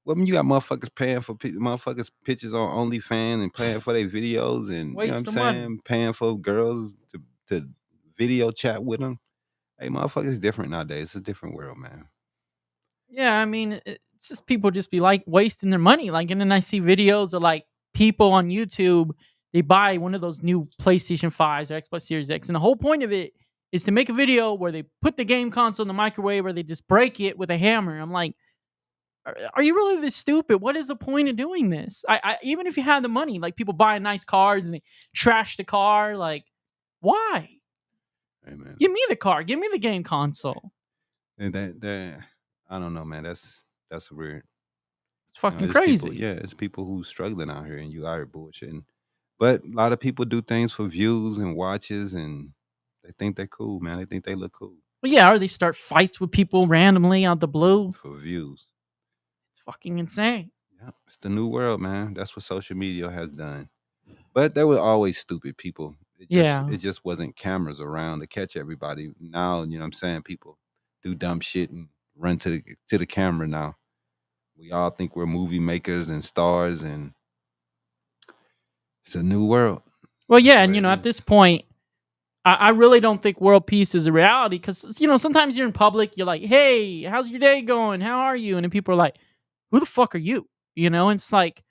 [SPEAKER 2] Well, I mean, you got motherfuckers paying for motherfuckers pictures on OnlyFans and paying for their videos, and you know what I'm
[SPEAKER 1] Waste of money.
[SPEAKER 2] saying, paying for girls to video chat with them. Hey, motherfuckers different nowadays. It's a different world, man.
[SPEAKER 1] Yeah, I mean, it's just people just be like wasting their money. Like, and then I see videos of like people on YouTube, they buy one of those new PlayStation 5s or Xbox Series X. And the whole point of it is to make a video where they put the game console in the microwave or they just break it with a hammer. I'm like, are you really this stupid? What is the point of doing this? Even if you had the money, like people buy nice cars and they trash the car, like, why?
[SPEAKER 2] Hey, man.
[SPEAKER 1] Give me the car, give me the game console.
[SPEAKER 2] And that I don't know, man. That's weird.
[SPEAKER 1] It's fucking
[SPEAKER 2] It's
[SPEAKER 1] crazy.
[SPEAKER 2] People, yeah, it's people who's struggling out here, and you out here bullshitting. But a lot of people do things for views and watches, and they think they're cool, man. They think they look cool
[SPEAKER 1] Well, yeah, or they start fights with people randomly out the blue.
[SPEAKER 2] for views.
[SPEAKER 1] It's fucking insane.
[SPEAKER 2] Yeah, it's the new world, man. That's what social media has done. But there were always stupid people.
[SPEAKER 1] Yeah.
[SPEAKER 2] It just wasn't cameras around to catch everybody. Now, you know what I'm saying? People do dumb shit and run to the camera now. We all think we're movie makers and stars, and it's a new world.
[SPEAKER 1] Well,
[SPEAKER 2] That's
[SPEAKER 1] yeah,
[SPEAKER 2] the
[SPEAKER 1] and
[SPEAKER 2] way it
[SPEAKER 1] at
[SPEAKER 2] is.
[SPEAKER 1] this point, I really don't think world peace is a reality because sometimes you're in public, you're like, "Hey, how's your day going? How are you?" And then people are like, "Who the fuck are you?" And it's like,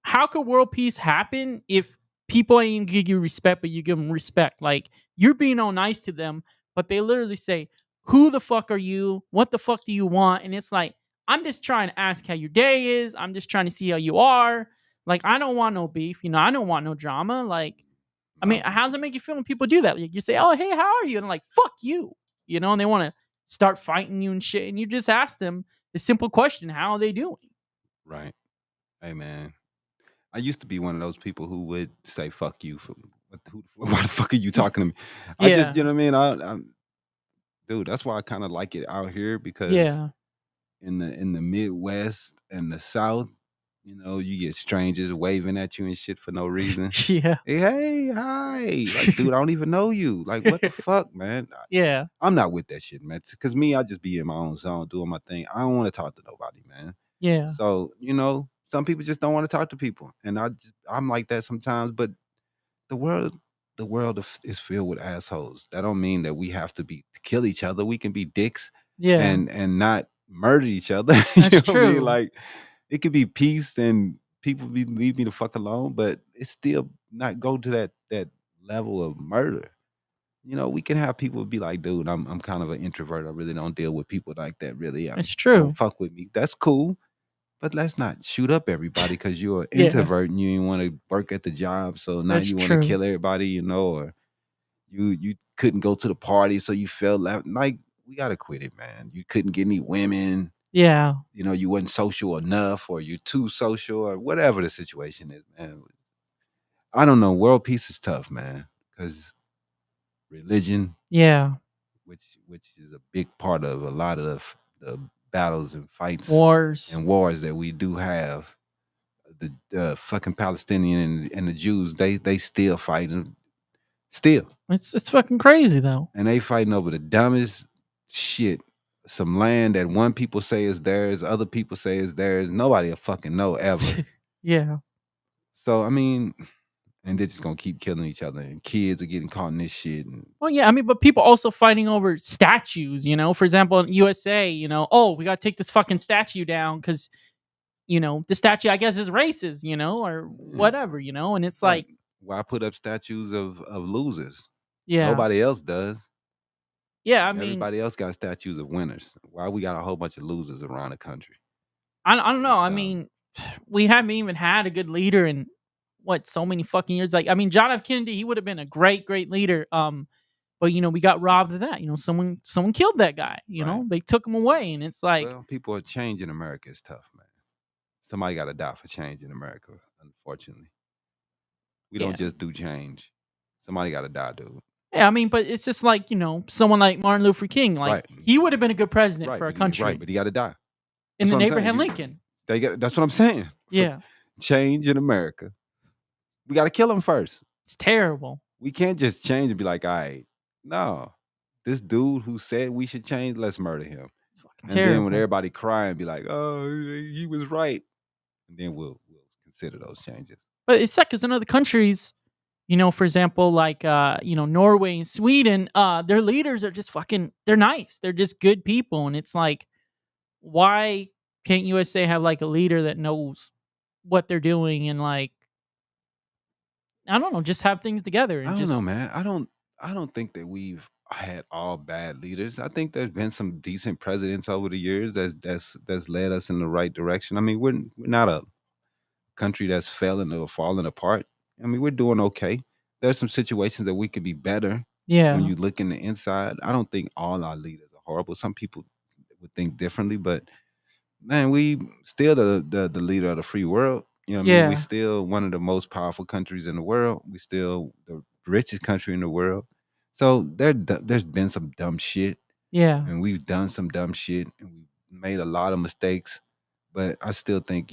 [SPEAKER 1] how could world peace happen if people ain't give you respect, but you give them respect? Like, you're being all nice to them, but they literally say, "Who the fuck are you? What the fuck do you want?" And it's like, I'm just trying to ask how your day is. I'm just trying to see how you are. Like, I don't want no beef. I don't want no drama. Like, I mean,
[SPEAKER 2] No.
[SPEAKER 1] how does it make you feel when people do that? Like, you say, "Oh, hey, how are you?" And I'm like, "Fuck you," and they want to start fighting you and shit. And you just ask them the simple question, "How are they doing?"
[SPEAKER 2] Right. Hey, man. I used to be one of those people who would say "fuck you" for why the fuck are you talking to me? I just,
[SPEAKER 1] Yeah,
[SPEAKER 2] you know what I mean. Dude, that's why I kind of like it out here because
[SPEAKER 1] yeah,
[SPEAKER 2] in the Midwest and the South, you get strangers waving at you and shit for no reason.
[SPEAKER 1] yeah,
[SPEAKER 2] Hey, hi, like, dude, I don't even know you. Like, what the fuck, man?
[SPEAKER 1] yeah,
[SPEAKER 2] I'm not with that shit, man. Cause me, I just be in my own zone doing my thing. I don't want to talk to nobody, man.
[SPEAKER 1] yeah.
[SPEAKER 2] So, some people just don't want to talk to people. And I'm like that sometimes, but the world is filled with assholes. That don't mean that we have to kill each other. We can be dicks
[SPEAKER 1] Yeah,
[SPEAKER 2] and not murder each other. You know
[SPEAKER 1] that's
[SPEAKER 2] what I mean?
[SPEAKER 1] true.
[SPEAKER 2] Like, it could be peace and people leave me the fuck alone, but it's still not go to that level of murder. We can have people be like, dude, I'm kind of an introvert. I really don't deal with people like that. Really,
[SPEAKER 1] That's
[SPEAKER 2] don't
[SPEAKER 1] true.
[SPEAKER 2] fuck with me. That's cool. But let's not shoot up everybody because you're an
[SPEAKER 1] Yeah,
[SPEAKER 2] introvert and you didn't want to work at the job. So now
[SPEAKER 1] that's
[SPEAKER 2] you want to
[SPEAKER 1] true.
[SPEAKER 2] kill everybody, or you couldn't go to the party, so you felt like we gotta quit it, man. You couldn't get any women,
[SPEAKER 1] Yeah,
[SPEAKER 2] you wasn't social enough, or you're too social, or whatever the situation is, man. I don't know. World peace is tough, man, because religion,
[SPEAKER 1] yeah.
[SPEAKER 2] which is a big part of a lot of the battles and fights
[SPEAKER 1] Wars.
[SPEAKER 2] and wars that we do have. The fucking Palestinian and the Jews, they still fighting, still,
[SPEAKER 1] It's fucking crazy though.
[SPEAKER 2] and they fighting over the dumbest shit. Some land that one people say is theirs, other people say is theirs. Nobody will fucking know ever.
[SPEAKER 1] Yeah.
[SPEAKER 2] So I mean, and they're just gonna keep killing each other, and kids are getting caught in this shit. And
[SPEAKER 1] Well, yeah. I mean, but people also fighting over statues. For example, in USA, oh, we gotta take this fucking statue down because the statue, I guess, is racist, or
[SPEAKER 2] Yeah,
[SPEAKER 1] whatever, and it's
[SPEAKER 2] right.
[SPEAKER 1] like,
[SPEAKER 2] Why put up statues of losers?
[SPEAKER 1] yeah,
[SPEAKER 2] Nobody else does.
[SPEAKER 1] yeah. I mean,
[SPEAKER 2] Everybody else got statues of winners. Why we got a whole bunch of losers around the country?
[SPEAKER 1] I don't know.
[SPEAKER 2] It's
[SPEAKER 1] I
[SPEAKER 2] dumb.
[SPEAKER 1] mean, we haven't even had a good leader in what, so many fucking years. Like, I mean, John F. Kennedy, he would have been a great, great leader. But we got robbed of that. Someone killed that guy.
[SPEAKER 2] Right.
[SPEAKER 1] They took him away, and it's like,
[SPEAKER 2] Well, people are changing America. It's tough, man. Somebody got to die for change in America. Unfortunately, we don't
[SPEAKER 1] yeah,
[SPEAKER 2] just do change. Somebody got to die, dude.
[SPEAKER 1] yeah. I mean, but it's just like, someone like Martin Luther King, like
[SPEAKER 2] Right.
[SPEAKER 1] he would have been a good president
[SPEAKER 2] Right.
[SPEAKER 1] for our
[SPEAKER 2] But he right.
[SPEAKER 1] country,
[SPEAKER 2] But he got to die.
[SPEAKER 1] and
[SPEAKER 2] That's what
[SPEAKER 1] then
[SPEAKER 2] I'm saying.
[SPEAKER 1] Abraham Lincoln.
[SPEAKER 2] They get. That's what I'm saying. For
[SPEAKER 1] Yeah,
[SPEAKER 2] change in America, we got to kill him first.
[SPEAKER 1] it's terrible.
[SPEAKER 2] We can't just change and be like, all right, no. This dude who said we should change, let's murder him.
[SPEAKER 1] It's fucking
[SPEAKER 2] And then when
[SPEAKER 1] terrible.
[SPEAKER 2] everybody cry and be like, oh, he was right. And then we'll consider those changes.
[SPEAKER 1] But it's sad because in other countries, for example, like Norway and Sweden, their leaders are just fucking. They're nice. They're just good people, and it's like, why can't USA have like a leader that knows what they're doing and, like, I don't know, just have things together
[SPEAKER 2] I
[SPEAKER 1] and
[SPEAKER 2] don't know,
[SPEAKER 1] just
[SPEAKER 2] man. I don't think that we've had all bad leaders. I think there's been some decent presidents over the years that's led us in the right direction. I mean, we're not a country that's failing or falling apart. I mean, we're doing okay. There's some situations that we could be better when
[SPEAKER 1] yeah,
[SPEAKER 2] you look in the inside. I don't think all our leaders are horrible. Some people would think differently, but man, we still the leader of the free world. You know what I mean? We
[SPEAKER 1] yeah,
[SPEAKER 2] still one of the most powerful countries in the world. We still the richest country in the world. So there's been some dumb shit,
[SPEAKER 1] yeah,
[SPEAKER 2] and we've done some dumb shit, and we made a lot of mistakes. But I still think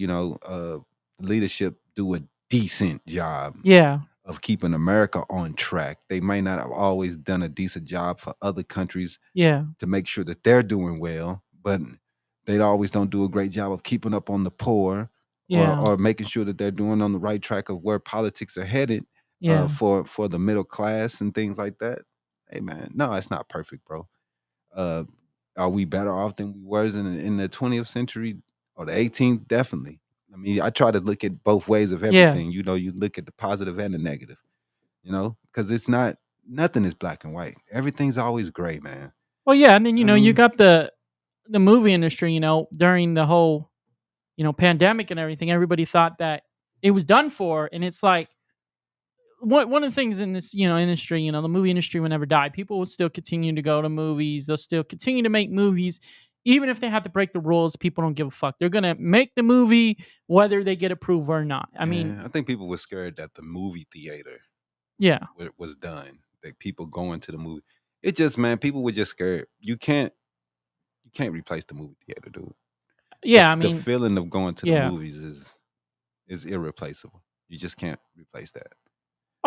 [SPEAKER 2] leadership do a decent job
[SPEAKER 1] yeah,
[SPEAKER 2] of keeping America on track. They may not have always done a decent job for other countries
[SPEAKER 1] yeah,
[SPEAKER 2] to make sure that they're doing well, but they always don't do a great job of keeping up on the poor or
[SPEAKER 1] yeah,
[SPEAKER 2] or making sure that they're doing on the right track of where politics are headed
[SPEAKER 1] yeah,
[SPEAKER 2] for the middle class and things like that. Hey man, no, it's not perfect, bro. Uh, are we better off than we was in the 20th century or the 18th? Definitely. I mean, I try to look at both ways of
[SPEAKER 1] yeah.
[SPEAKER 2] everything. You look at the positive and the negative. Because it's not nothing is black and white. Everything's always gray, man.
[SPEAKER 1] Well, yeah, and then
[SPEAKER 2] I
[SPEAKER 1] you
[SPEAKER 2] mean,
[SPEAKER 1] got the movie industry. During the whole pandemic and everything, everybody thought that it was done for, and it's like, one of the things in this industry, the movie industry will never die. People will still continue to go to movies. They'll still continue to make movies, even if they have to break the rules. People don't give a fuck. They're gonna make the movie whether they get approved or not. I mean,
[SPEAKER 2] yeah, I think people were scared that the movie theater
[SPEAKER 1] yeah,
[SPEAKER 2] was done. That people going to the movie. It just, man, people were just scared. You can't replace the movie theater, dude.
[SPEAKER 1] yeah. I
[SPEAKER 2] The
[SPEAKER 1] mean,
[SPEAKER 2] feeling of going to the
[SPEAKER 1] yeah.
[SPEAKER 2] movies is irreplaceable. You just can't replace that.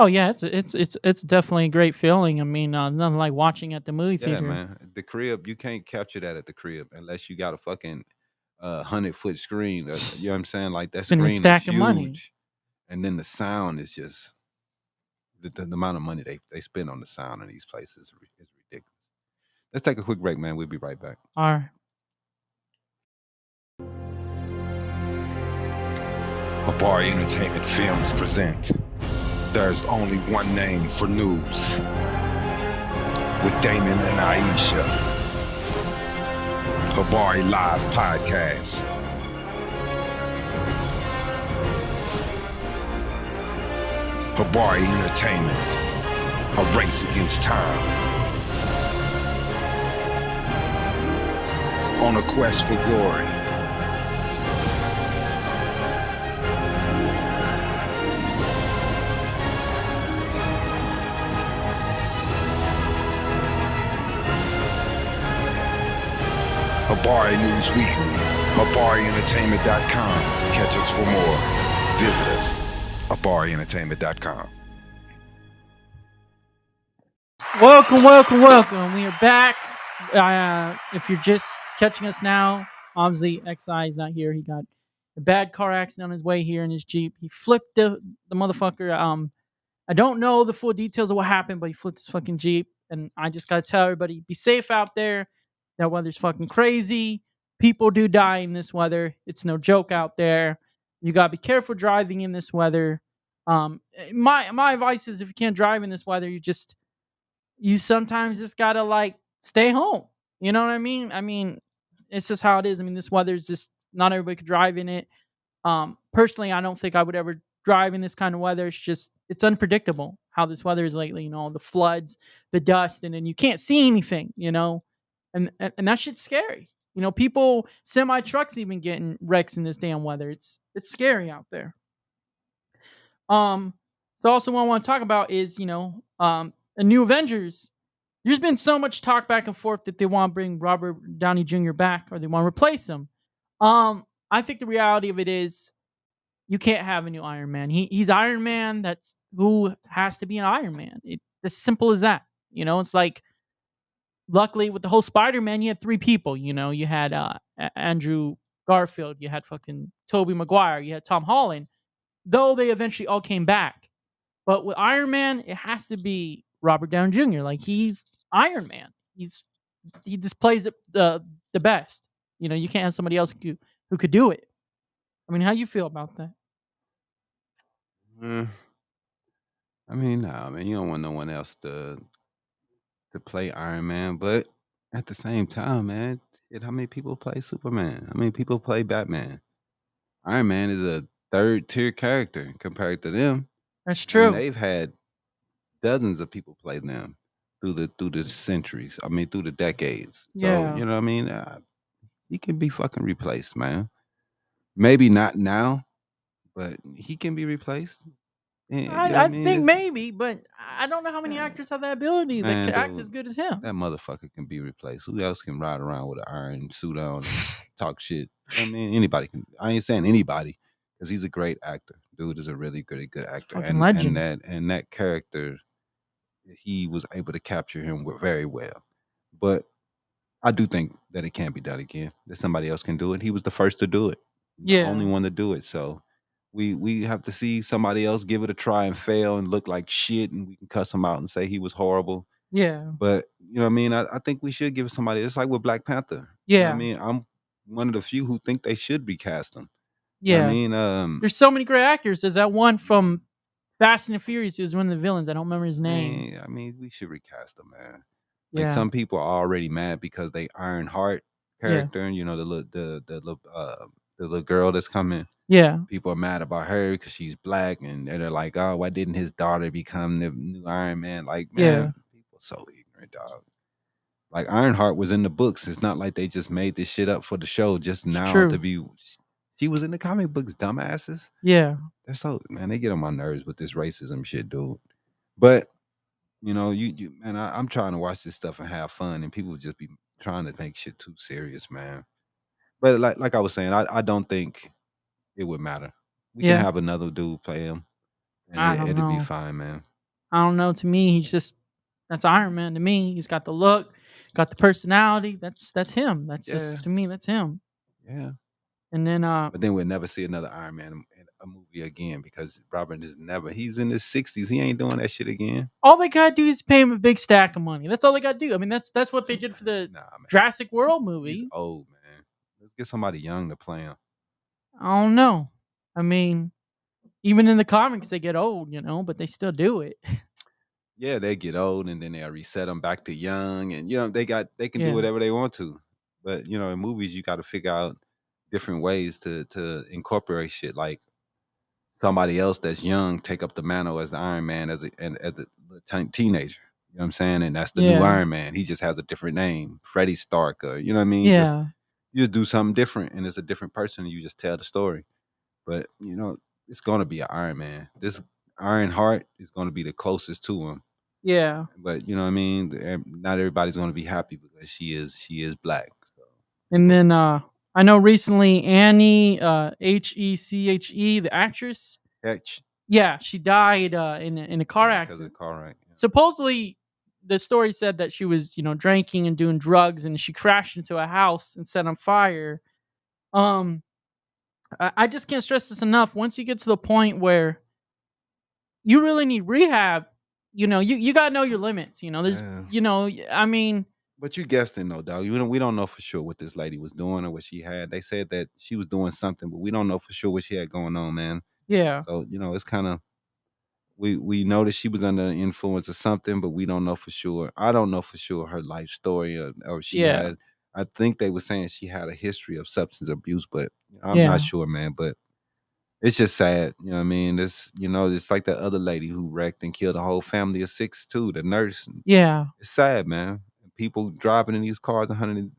[SPEAKER 1] Oh yeah, it's definitely a great feeling. I mean, nothing like watching at the movie
[SPEAKER 2] Yeah,
[SPEAKER 1] theater.
[SPEAKER 2] man. The crib, you can't capture that at the crib unless you got a fucking 100-foot screen. You know what I'm saying? Like that
[SPEAKER 1] Spending a
[SPEAKER 2] screen is
[SPEAKER 1] stack of money.
[SPEAKER 2] huge, and then the sound is just the amount of money they spend on the sound in these places is ridiculous. Let's take a quick break, man. We'll be right back.
[SPEAKER 1] All right.
[SPEAKER 3] Habari Entertainment Films present There's Only One Name for News with Damon and Iesha. Habari Live Podcast. Habari Entertainment, a race against time. On a quest for glory. Habari News Weekly, HabariEntertainment.com. Catch us for more. Visit us, HabariEntertainment.com.
[SPEAKER 1] Welcome, welcome, welcome. We are back. If you're just catching us now, obviously XI is not here. He got a bad car accident on his way here in his Jeep. He flipped the motherfucker. I don't know the full details of what happened, but he flipped his fucking Jeep. And I just gotta tell everybody, be safe out there. That weather's fucking crazy. People do die in this weather. It's no joke out there. You gotta be careful driving in this weather. My advice is if you can't drive in this weather, you sometimes just gotta like stay home. You know what I mean? I mean, it's just how it is. I mean, this weather is just not everybody could drive in it. Personally, I don't think I would ever drive in this kind of weather. It's unpredictable how this weather is lately. You know, the floods, the dust, and then you can't see anything. You know, and that shit's scary. You know, people, semi trucks even getting wrecks in this damn weather. It's scary out there. Um, so also what I want to talk about is a new Avengers. There's been so much talk back and forth that they want to bring Robert Downey Jr. back or they want to replace him. I think the reality of it is you can't have a new Iron Man. He's Iron Man. That's who has to be an Iron Man. It's as simple as that. You know, it's like luckily with the whole Spider-Man, you had three people. You know, you had Andrew Garfield, you had fucking Tobey Maguire, you had Tom Holland. Though they eventually all came back, but with Iron Man, it has to be Robert Downey Jr. Like he's Iron Man. He just plays it the best. You know, you can't have somebody else who could do it. I mean, how you feel about that?
[SPEAKER 2] Mm, I mean, nah, man, you don't want no one else to play Iron Man, but at the same time, man, shit, how many people play Superman? How many people play Batman? Iron Man is a third tier character compared to them,
[SPEAKER 1] That's
[SPEAKER 2] and
[SPEAKER 1] true.
[SPEAKER 2] they've had dozens of people play them through the centuries. I mean, through the decades. So
[SPEAKER 1] Yeah,
[SPEAKER 2] you know what I mean. He can be fucking replaced, man. Maybe not now, but he can be replaced. And, you know what I
[SPEAKER 1] I
[SPEAKER 2] mean?
[SPEAKER 1] think
[SPEAKER 2] It's
[SPEAKER 1] maybe, but I don't know how many
[SPEAKER 2] yeah,
[SPEAKER 1] actors have that ability that
[SPEAKER 2] man,
[SPEAKER 1] could act as
[SPEAKER 2] dude.
[SPEAKER 1] good as him.
[SPEAKER 2] That motherfucker can be replaced. Who else can ride around with an iron suit on and talk shit? I mean, anybody can. I ain't saying anybody because he's a great actor. Dude is a really good
[SPEAKER 1] He's a
[SPEAKER 2] actor,
[SPEAKER 1] fucking
[SPEAKER 2] and
[SPEAKER 1] legend.
[SPEAKER 2] that character, he was able to capture him very well. But I do think that it can be done again. That somebody else can do it. He was the first to do it, the only
[SPEAKER 1] Yeah,
[SPEAKER 2] one to do it. So we have to see somebody else give it a try and fail and look like shit, and we can cuss him out and say he was horrible.
[SPEAKER 1] yeah,
[SPEAKER 2] But you know what I mean? I think we should give it somebody. It's like with Black Panther. You know what I
[SPEAKER 1] yeah,
[SPEAKER 2] mean? I'm one of the few who think they should recast him. You know what I
[SPEAKER 1] yeah.
[SPEAKER 2] mean?
[SPEAKER 1] There's so many great actors. There's that one from Fast and the Furious who was one of the villains. I don't remember his name.
[SPEAKER 2] I mean, we should recast him, man. Like
[SPEAKER 1] Yeah,
[SPEAKER 2] some people are already mad because they Ironheart
[SPEAKER 1] yeah,
[SPEAKER 2] character, and the little girl that's coming.
[SPEAKER 1] yeah,
[SPEAKER 2] People are mad about her because she's black, and they're like, "Oh, why didn't his daughter become the new Iron Man?" Like,
[SPEAKER 1] yeah.
[SPEAKER 2] man, people are so ignorant, dog. Like Ironheart was in the books. It's not like they just made this shit up for the show just
[SPEAKER 1] It's
[SPEAKER 2] now to
[SPEAKER 1] true.
[SPEAKER 2] be. She was in the comic books, dumbasses.
[SPEAKER 1] Yeah,
[SPEAKER 2] They're so man. They get on my nerves with this racism shit, dude. But you man, I'm trying to watch this stuff and have fun, and people just be trying to make shit too serious, man. But like I was saying, I don't think it would matter. We can
[SPEAKER 1] yeah.
[SPEAKER 2] have another dude play him, and
[SPEAKER 1] I don't
[SPEAKER 2] it'd be
[SPEAKER 1] know.
[SPEAKER 2] fine, man.
[SPEAKER 1] I don't know. To me, that's Iron Man. To me, he's got the look, got the personality. That's him. That's
[SPEAKER 2] Yeah,
[SPEAKER 1] just to me. That's him.
[SPEAKER 2] yeah.
[SPEAKER 1] And then
[SPEAKER 2] But then we'll never see another Iron Man in a movie again because Robert is never. He's in his 60s. He ain't doing that shit again.
[SPEAKER 1] all they gotta do is pay him a big stack of money. That's all they gotta do. I mean, that's what they did for the
[SPEAKER 2] Nah, man.
[SPEAKER 1] Jurassic World
[SPEAKER 2] He's
[SPEAKER 1] movie.
[SPEAKER 2] old, man. Let's get somebody young to play him.
[SPEAKER 1] I don't know. I mean, even in the comics, they get old, but they still do it.
[SPEAKER 2] Yeah, they get old and then they'll reset them back to young, and they can do
[SPEAKER 1] Yeah,
[SPEAKER 2] whatever they want to. But in movies, you got to figure out different ways to incorporate shit. Like somebody else that's young take up the mantle as the Iron Man as a teenager. You know what I'm saying? And that's the new
[SPEAKER 1] yeah,
[SPEAKER 2] Iron Man. He just has a different name, Freddie Stark, or you know what I mean? Just
[SPEAKER 1] yeah,
[SPEAKER 2] you just do something different, and it's a different person. And you just tell the story. But it's gonna be an Iron Man. This Iron Heart is gonna be the closest to him.
[SPEAKER 1] yeah.
[SPEAKER 2] But you know what I mean? Not everybody's gonna be happy because she is black. So
[SPEAKER 1] And then I know recently Annie Heche, the actress.
[SPEAKER 2] Heche,
[SPEAKER 1] Yeah, she died in a car
[SPEAKER 2] yeah, because of the
[SPEAKER 1] accident.
[SPEAKER 2] car wreck. Yeah.
[SPEAKER 1] Supposedly, the story said that she was drinking and doing drugs, and she crashed into a house and set on fire. Um, I just can't stress this enough. Once you get to the point where you really need rehab, you gotta know your limits. There's,
[SPEAKER 2] Yeah.
[SPEAKER 1] I mean,
[SPEAKER 2] But you guessed it, no dog. We don't know for sure what this lady was doing or what she had. They said that she was doing something, but we don't know for sure what she had going on, man.
[SPEAKER 1] Yeah.
[SPEAKER 2] So it's kind of we know that she was under the influence of something, but we don't know for sure. I don't know for sure her life story, or she
[SPEAKER 1] Yeah.
[SPEAKER 2] had. I think they were saying she had a history of substance abuse, but I'm not
[SPEAKER 1] Yeah.
[SPEAKER 2] sure, man. But it's just sad, you know what I mean? This, it's like that other lady who wrecked and killed a whole family of six too, the nurse.
[SPEAKER 1] Yeah.
[SPEAKER 2] It's sad, man. People driving in these cars 100,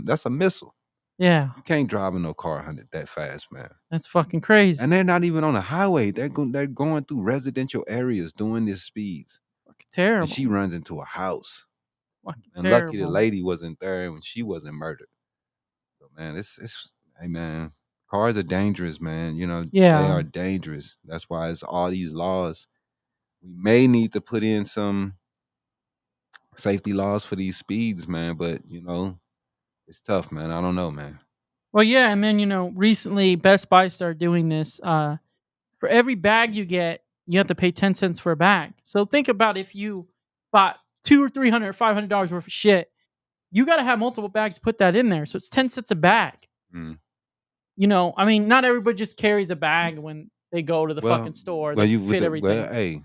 [SPEAKER 2] that's a missile.
[SPEAKER 1] Yeah.
[SPEAKER 2] You can't drive in no car 100 that fast, man.
[SPEAKER 1] That's fucking crazy.
[SPEAKER 2] And they're not even on a highway. They're going through residential areas doing these speeds.
[SPEAKER 1] Fucking
[SPEAKER 2] And she
[SPEAKER 1] terrible.
[SPEAKER 2] runs into a house.
[SPEAKER 1] Fucking
[SPEAKER 2] And lucky the
[SPEAKER 1] terrible.
[SPEAKER 2] lady wasn't there when she wasn't murdered. So man, it's hey man, cars are dangerous, man. They
[SPEAKER 1] Yeah.
[SPEAKER 2] are dangerous. That's why it's all these laws. We may need to put in some safety laws for these speeds, man, but it's tough, man. I don't know, man.
[SPEAKER 1] Well, yeah, and then recently Best Buy started doing this. For every bag you get, you have to pay 10 cents for a bag. So think about if you bought two or $300 or $500 worth of shit, you got to have multiple bags to put that in there. So it's 10 cents a bag.
[SPEAKER 2] Mm.
[SPEAKER 1] I mean, not everybody just carries a bag when they go to the fucking store
[SPEAKER 2] Well,
[SPEAKER 1] that can
[SPEAKER 2] you with
[SPEAKER 1] fit
[SPEAKER 2] the well,
[SPEAKER 1] everything.
[SPEAKER 2] hey,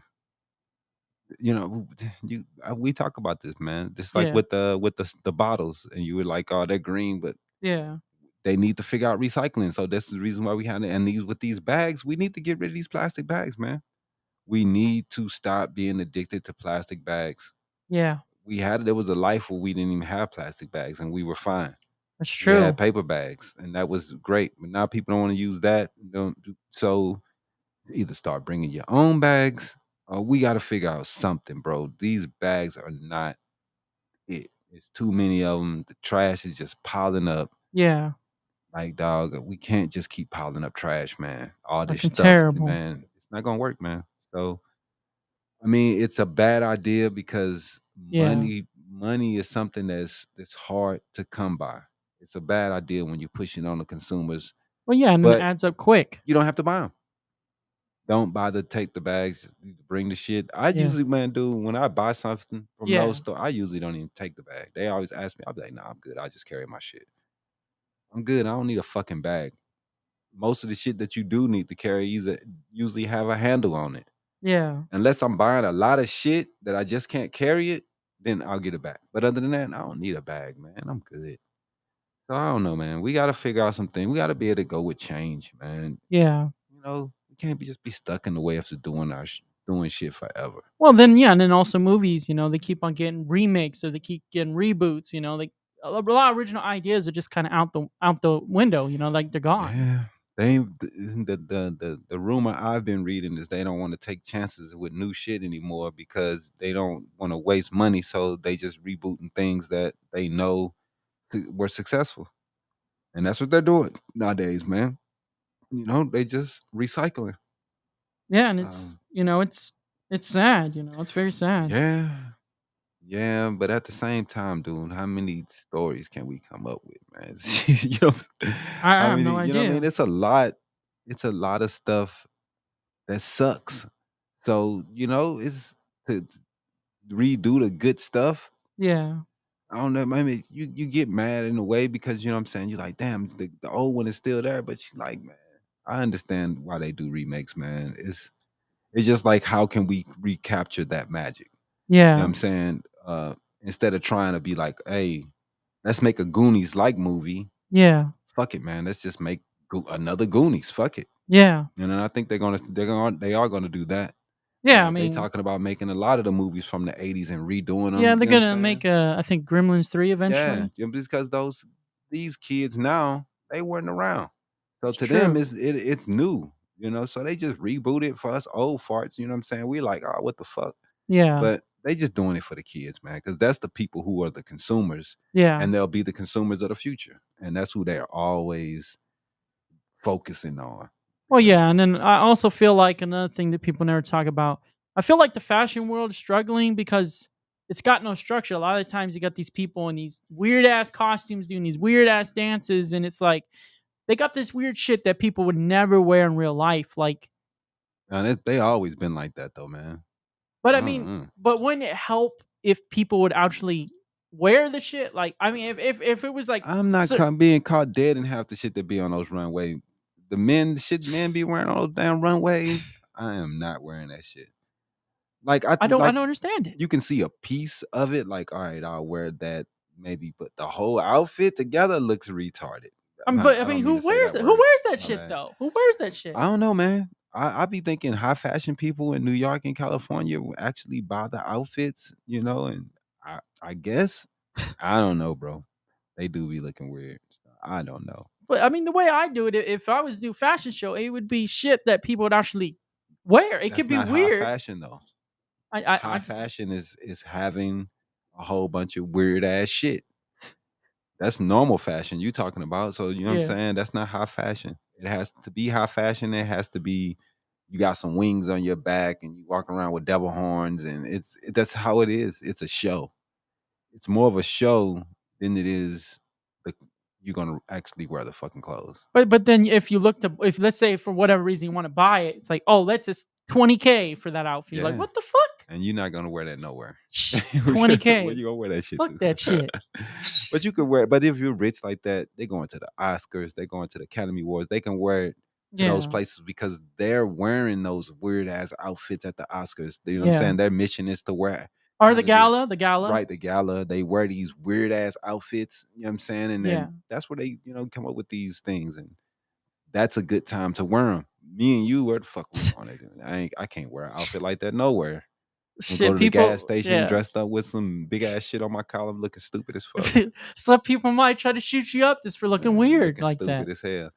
[SPEAKER 2] we talk about this, man. Just like
[SPEAKER 1] Yeah,
[SPEAKER 2] with the bottles, and you were like, "Oh, they're green," but
[SPEAKER 1] yeah,
[SPEAKER 2] they need to figure out recycling. So that's the reason why we had it. And these bags, we need to get rid of these plastic bags, man. We need to stop being addicted to plastic bags.
[SPEAKER 1] yeah.
[SPEAKER 2] There was a life where we didn't even have plastic bags, and we were fine.
[SPEAKER 1] That's
[SPEAKER 2] We had
[SPEAKER 1] true.
[SPEAKER 2] paper bags, and that was great. But now people don't want to use that. So either start bringing your own bags, or we got to figure out something, bro. These bags are not it. It's too many of them. The trash is just piling up.
[SPEAKER 1] Yeah,
[SPEAKER 2] Like, dog, we can't just keep piling up trash, man. All this
[SPEAKER 1] fucking
[SPEAKER 2] stuff,
[SPEAKER 1] terrible.
[SPEAKER 2] man. It's not gonna work, man. So, I mean, it's a bad idea because
[SPEAKER 1] Yeah.
[SPEAKER 2] money is something that's hard to come by. It's a bad idea when you push it on the consumers,
[SPEAKER 1] Well, yeah, and then it
[SPEAKER 2] but
[SPEAKER 1] adds up quick.
[SPEAKER 2] you don't have to buy them. Don't bother to take the bags, bring the shit. I
[SPEAKER 1] Yeah,
[SPEAKER 2] usually, man, do when I buy something from those
[SPEAKER 1] yeah,
[SPEAKER 2] store, I usually don't even take the bag. They always ask me, I'll be like, nah, I'm good. I just carry my shit. I'm good. I don't need a fucking bag. Most of the shit that you do need to carry usually have a handle on it.
[SPEAKER 1] yeah,
[SPEAKER 2] Unless I'm buying a lot of shit that I just can't carry it, then I'll get a bag. But other than that, I don't need a bag, man. I'm good. So I don't know, man. We got to figure out something. We got to be able to go with change, man.
[SPEAKER 1] yeah.
[SPEAKER 2] We can't just be stuck in the way of doing doing shit forever.
[SPEAKER 1] Well, then yeah, and then also movies. They keep on getting remakes or they keep getting reboots. Like a lot of original ideas are just kind of out the window. Like they're gone.
[SPEAKER 2] Yeah. They ain't, the rumor I've been reading is they don't want to take chances with new shit anymore because they don't want to waste money. So they just rebooting things that they know were successful. And that's what they're doing nowadays, man. They just recycling.
[SPEAKER 1] Yeah, and it's
[SPEAKER 2] Um,
[SPEAKER 1] it's sad. It's very sad.
[SPEAKER 2] yeah. Yeah, but at the same time, dude, how many stories can we come up with, man?
[SPEAKER 1] I
[SPEAKER 2] How
[SPEAKER 1] have
[SPEAKER 2] many,
[SPEAKER 1] no
[SPEAKER 2] what I mean?
[SPEAKER 1] idea.
[SPEAKER 2] It's a lot. It's a lot of stuff that sucks. So, it's to redo the good stuff.
[SPEAKER 1] Yeah,
[SPEAKER 2] I don't know. Maybe you get mad in a way because you know what I'm saying. You're like, damn, the old one is still there, but you like, man, I understand why they do remakes, man. It's just like how can we recapture that magic? You know what
[SPEAKER 1] yeah,
[SPEAKER 2] I'm saying? Instead of trying to be like, hey, let's make a Goonies like movie.
[SPEAKER 1] yeah,
[SPEAKER 2] Fuck it, man. Let's just make another Goonies. Fuck it.
[SPEAKER 1] yeah,
[SPEAKER 2] And then I think they are gonna do that.
[SPEAKER 1] yeah. I
[SPEAKER 2] They
[SPEAKER 1] mean,
[SPEAKER 2] talking about making a lot of the movies from the '80s and redoing
[SPEAKER 1] yeah,
[SPEAKER 2] them.
[SPEAKER 1] they're
[SPEAKER 2] You know what I'm
[SPEAKER 1] gonna make
[SPEAKER 2] saying?
[SPEAKER 1] I think Gremlins 3
[SPEAKER 2] Yeah,
[SPEAKER 1] eventually.
[SPEAKER 2] just because these kids now they weren't around, so
[SPEAKER 1] It's
[SPEAKER 2] to them
[SPEAKER 1] true.
[SPEAKER 2] it's new. So they just reboot it for us old farts. You know what I'm saying? We like, oh, what the fuck?
[SPEAKER 1] Yeah,
[SPEAKER 2] But they just doing it for the kids, man, because that's the people who are the consumers,
[SPEAKER 1] yeah.
[SPEAKER 2] and they'll be the consumers of the future, and that's who they're always focusing on.
[SPEAKER 1] Well, yeah,
[SPEAKER 2] Because
[SPEAKER 1] and then I also feel like another thing that people never talk about. I feel like the fashion world is struggling because it's got no structure. A lot of the times you got these people in these weird ass costumes doing these weird ass dances, and it's like they got this weird shit that people would never wear in real life. Like,
[SPEAKER 2] they always been like that, though, man.
[SPEAKER 1] but I mean,
[SPEAKER 2] Uh-uh.
[SPEAKER 1] but wouldn't it help if people would actually wear the shit? Like, I mean, if it was like,
[SPEAKER 2] I'm not being caught dead in half the shit that be on those runway. The men be wearing on those damn runways. I am not wearing that shit. Like
[SPEAKER 1] I don't
[SPEAKER 2] like
[SPEAKER 1] understand it.
[SPEAKER 2] you can see a piece of it. Like, all right, I'll wear that maybe, but the whole outfit together looks retarded.
[SPEAKER 1] But I
[SPEAKER 2] I
[SPEAKER 1] mean,
[SPEAKER 2] don't mean
[SPEAKER 1] who
[SPEAKER 2] to say
[SPEAKER 1] wears
[SPEAKER 2] that
[SPEAKER 1] it? Who
[SPEAKER 2] word.
[SPEAKER 1] wears that
[SPEAKER 2] My
[SPEAKER 1] shit
[SPEAKER 2] bad.
[SPEAKER 1] though? Who wears that shit?
[SPEAKER 2] I don't know, man. I be thinking high fashion people in New York and California will actually buy the outfits, you know, and I guess I don't know, bro. They do be looking weird. I don't know.
[SPEAKER 1] But I mean, the way I do it, if I was to do a fashion show, it would be shit that people would actually wear. It
[SPEAKER 2] That's
[SPEAKER 1] could be
[SPEAKER 2] not high
[SPEAKER 1] weird.
[SPEAKER 2] fashion though.
[SPEAKER 1] I
[SPEAKER 2] High
[SPEAKER 1] just,
[SPEAKER 2] fashion is having a whole bunch of weird ass shit. That's normal fashion you talking about. So you know what I'm
[SPEAKER 1] yeah.
[SPEAKER 2] saying? That's not high fashion. It has to be high fashion. It has to be you got some wings on your back and you walk around with devil horns and that's how it is. It's a show. It's more of a show than it is the you're gonna actually wear the fucking clothes.
[SPEAKER 1] But then if you look to, if let's say for whatever reason you want to buy it, it's like, oh, that's just 20K for that outfit. You're like,
[SPEAKER 2] Yeah.
[SPEAKER 1] what the fuck?
[SPEAKER 2] And you're not gonna wear that nowhere.
[SPEAKER 1] 20K.
[SPEAKER 2] Where you gonna wear that shit
[SPEAKER 1] Fuck
[SPEAKER 2] to?
[SPEAKER 1] that shit.
[SPEAKER 2] But you could wear. But if you're rich like that, they going to the Oscars. They going to the Academy Awards. They can wear it to those
[SPEAKER 1] Yeah.
[SPEAKER 2] places because they're wearing those weird ass outfits at the Oscars. You know what I'm
[SPEAKER 1] Yeah.
[SPEAKER 2] saying? Their mission is to wear.
[SPEAKER 1] Or
[SPEAKER 2] kind
[SPEAKER 1] the
[SPEAKER 2] of
[SPEAKER 1] gala,
[SPEAKER 2] this- Right, the gala. They wear these weird ass outfits. You know what I'm saying? And
[SPEAKER 1] Yeah.
[SPEAKER 2] then that's where they, come up with these things. And that's a good time to wear them. Me and you, where the fuck we going to do? I can't wear an outfit like that nowhere. And go
[SPEAKER 1] Shit,
[SPEAKER 2] to the
[SPEAKER 1] people.
[SPEAKER 2] gas station
[SPEAKER 1] Yeah.
[SPEAKER 2] dressed up with some big ass shit on my collar, looking stupid as fuck.
[SPEAKER 1] Some people might try to shoot you up just for looking weird
[SPEAKER 2] Looking
[SPEAKER 1] like
[SPEAKER 2] stupid
[SPEAKER 1] that.
[SPEAKER 2] as hell.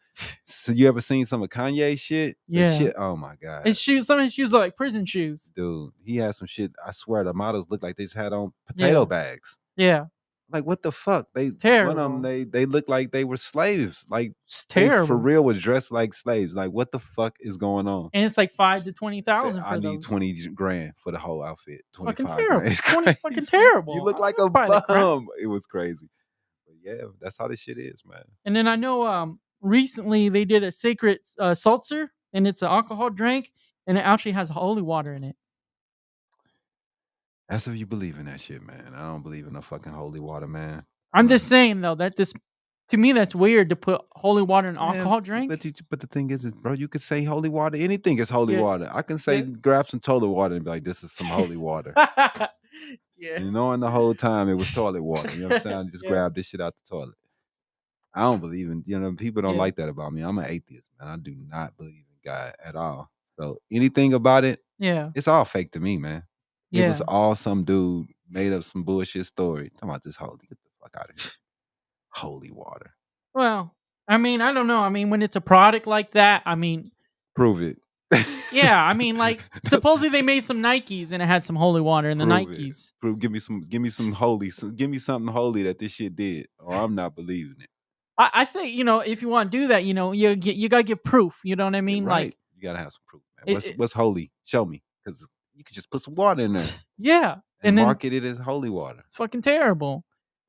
[SPEAKER 2] So you ever seen some of Kanye shit? The
[SPEAKER 1] Yeah.
[SPEAKER 2] shit. Oh my god.
[SPEAKER 1] His shoes, some of his shoes look like prison shoes.
[SPEAKER 2] Dude, he has some shit. I swear the models look like they just had on potato bags.
[SPEAKER 1] Yeah.
[SPEAKER 2] Like what the fuck? One of
[SPEAKER 1] terrible.
[SPEAKER 2] them, they look like they were slaves. Like
[SPEAKER 1] It's
[SPEAKER 2] they
[SPEAKER 1] terrible.
[SPEAKER 2] for real was dressed like slaves. Like what the fuck is going on?
[SPEAKER 1] And it's like 5 to 20,000 for
[SPEAKER 2] I need
[SPEAKER 1] those.
[SPEAKER 2] 20 grand for the whole outfit.
[SPEAKER 1] Fucking
[SPEAKER 2] 25
[SPEAKER 1] terrible.
[SPEAKER 2] grand. It's
[SPEAKER 1] 20
[SPEAKER 2] crazy.
[SPEAKER 1] fucking terrible.
[SPEAKER 2] You look
[SPEAKER 1] I
[SPEAKER 2] like
[SPEAKER 1] don't
[SPEAKER 2] a
[SPEAKER 1] buy that crap.
[SPEAKER 2] bum. It was crazy. But yeah, that's how this shit is, man.
[SPEAKER 1] And then I know recently they did a sacred seltzer, and it's an alcohol drink, and it actually has holy water in it.
[SPEAKER 2] That's if you believe in that shit, man. I don't believe in no fucking holy water, man.
[SPEAKER 1] I'm just saying though that this, to me, that's weird to put holy water in an
[SPEAKER 2] Man,
[SPEAKER 1] alcohol drink.
[SPEAKER 2] But the thing is, bro, you could say holy water. Anything is holy
[SPEAKER 1] Yeah.
[SPEAKER 2] water. I can say grab some toilet water and be like, this is some holy water.
[SPEAKER 1] Yeah.
[SPEAKER 2] And knowing the whole time it was toilet water. You know what I'm saying? I just
[SPEAKER 1] Yeah.
[SPEAKER 2] grab this shit out the toilet. I don't believe in, people don't
[SPEAKER 1] Yeah.
[SPEAKER 2] like that about me. I'm an atheist, man. I do not believe in God at all. So anything about it,
[SPEAKER 1] Yeah.
[SPEAKER 2] it's all fake to me, man. It was
[SPEAKER 1] Yeah.
[SPEAKER 2] all some dude made up some bullshit story. Talking about this holy, get the fuck out of here. Holy water.
[SPEAKER 1] Well, I mean, I don't know. I mean, when it's a product like that, I mean,
[SPEAKER 2] Prove it.
[SPEAKER 1] yeah, I mean, like supposedly they made some Nikes and it had some holy water in the
[SPEAKER 2] Prove it.
[SPEAKER 1] Nikes.
[SPEAKER 2] Give me some holy. Give me something holy that this shit did, or I'm not believing it.
[SPEAKER 1] I say, if you want to do that, you gotta give proof. You know what I mean?
[SPEAKER 2] Right.
[SPEAKER 1] Like,
[SPEAKER 2] You gotta have some proof, man.
[SPEAKER 1] It-
[SPEAKER 2] What's holy? Show me, because you could just put some water in there
[SPEAKER 1] yeah,
[SPEAKER 2] and
[SPEAKER 1] then
[SPEAKER 2] market it as holy water.
[SPEAKER 1] it's fucking terrible.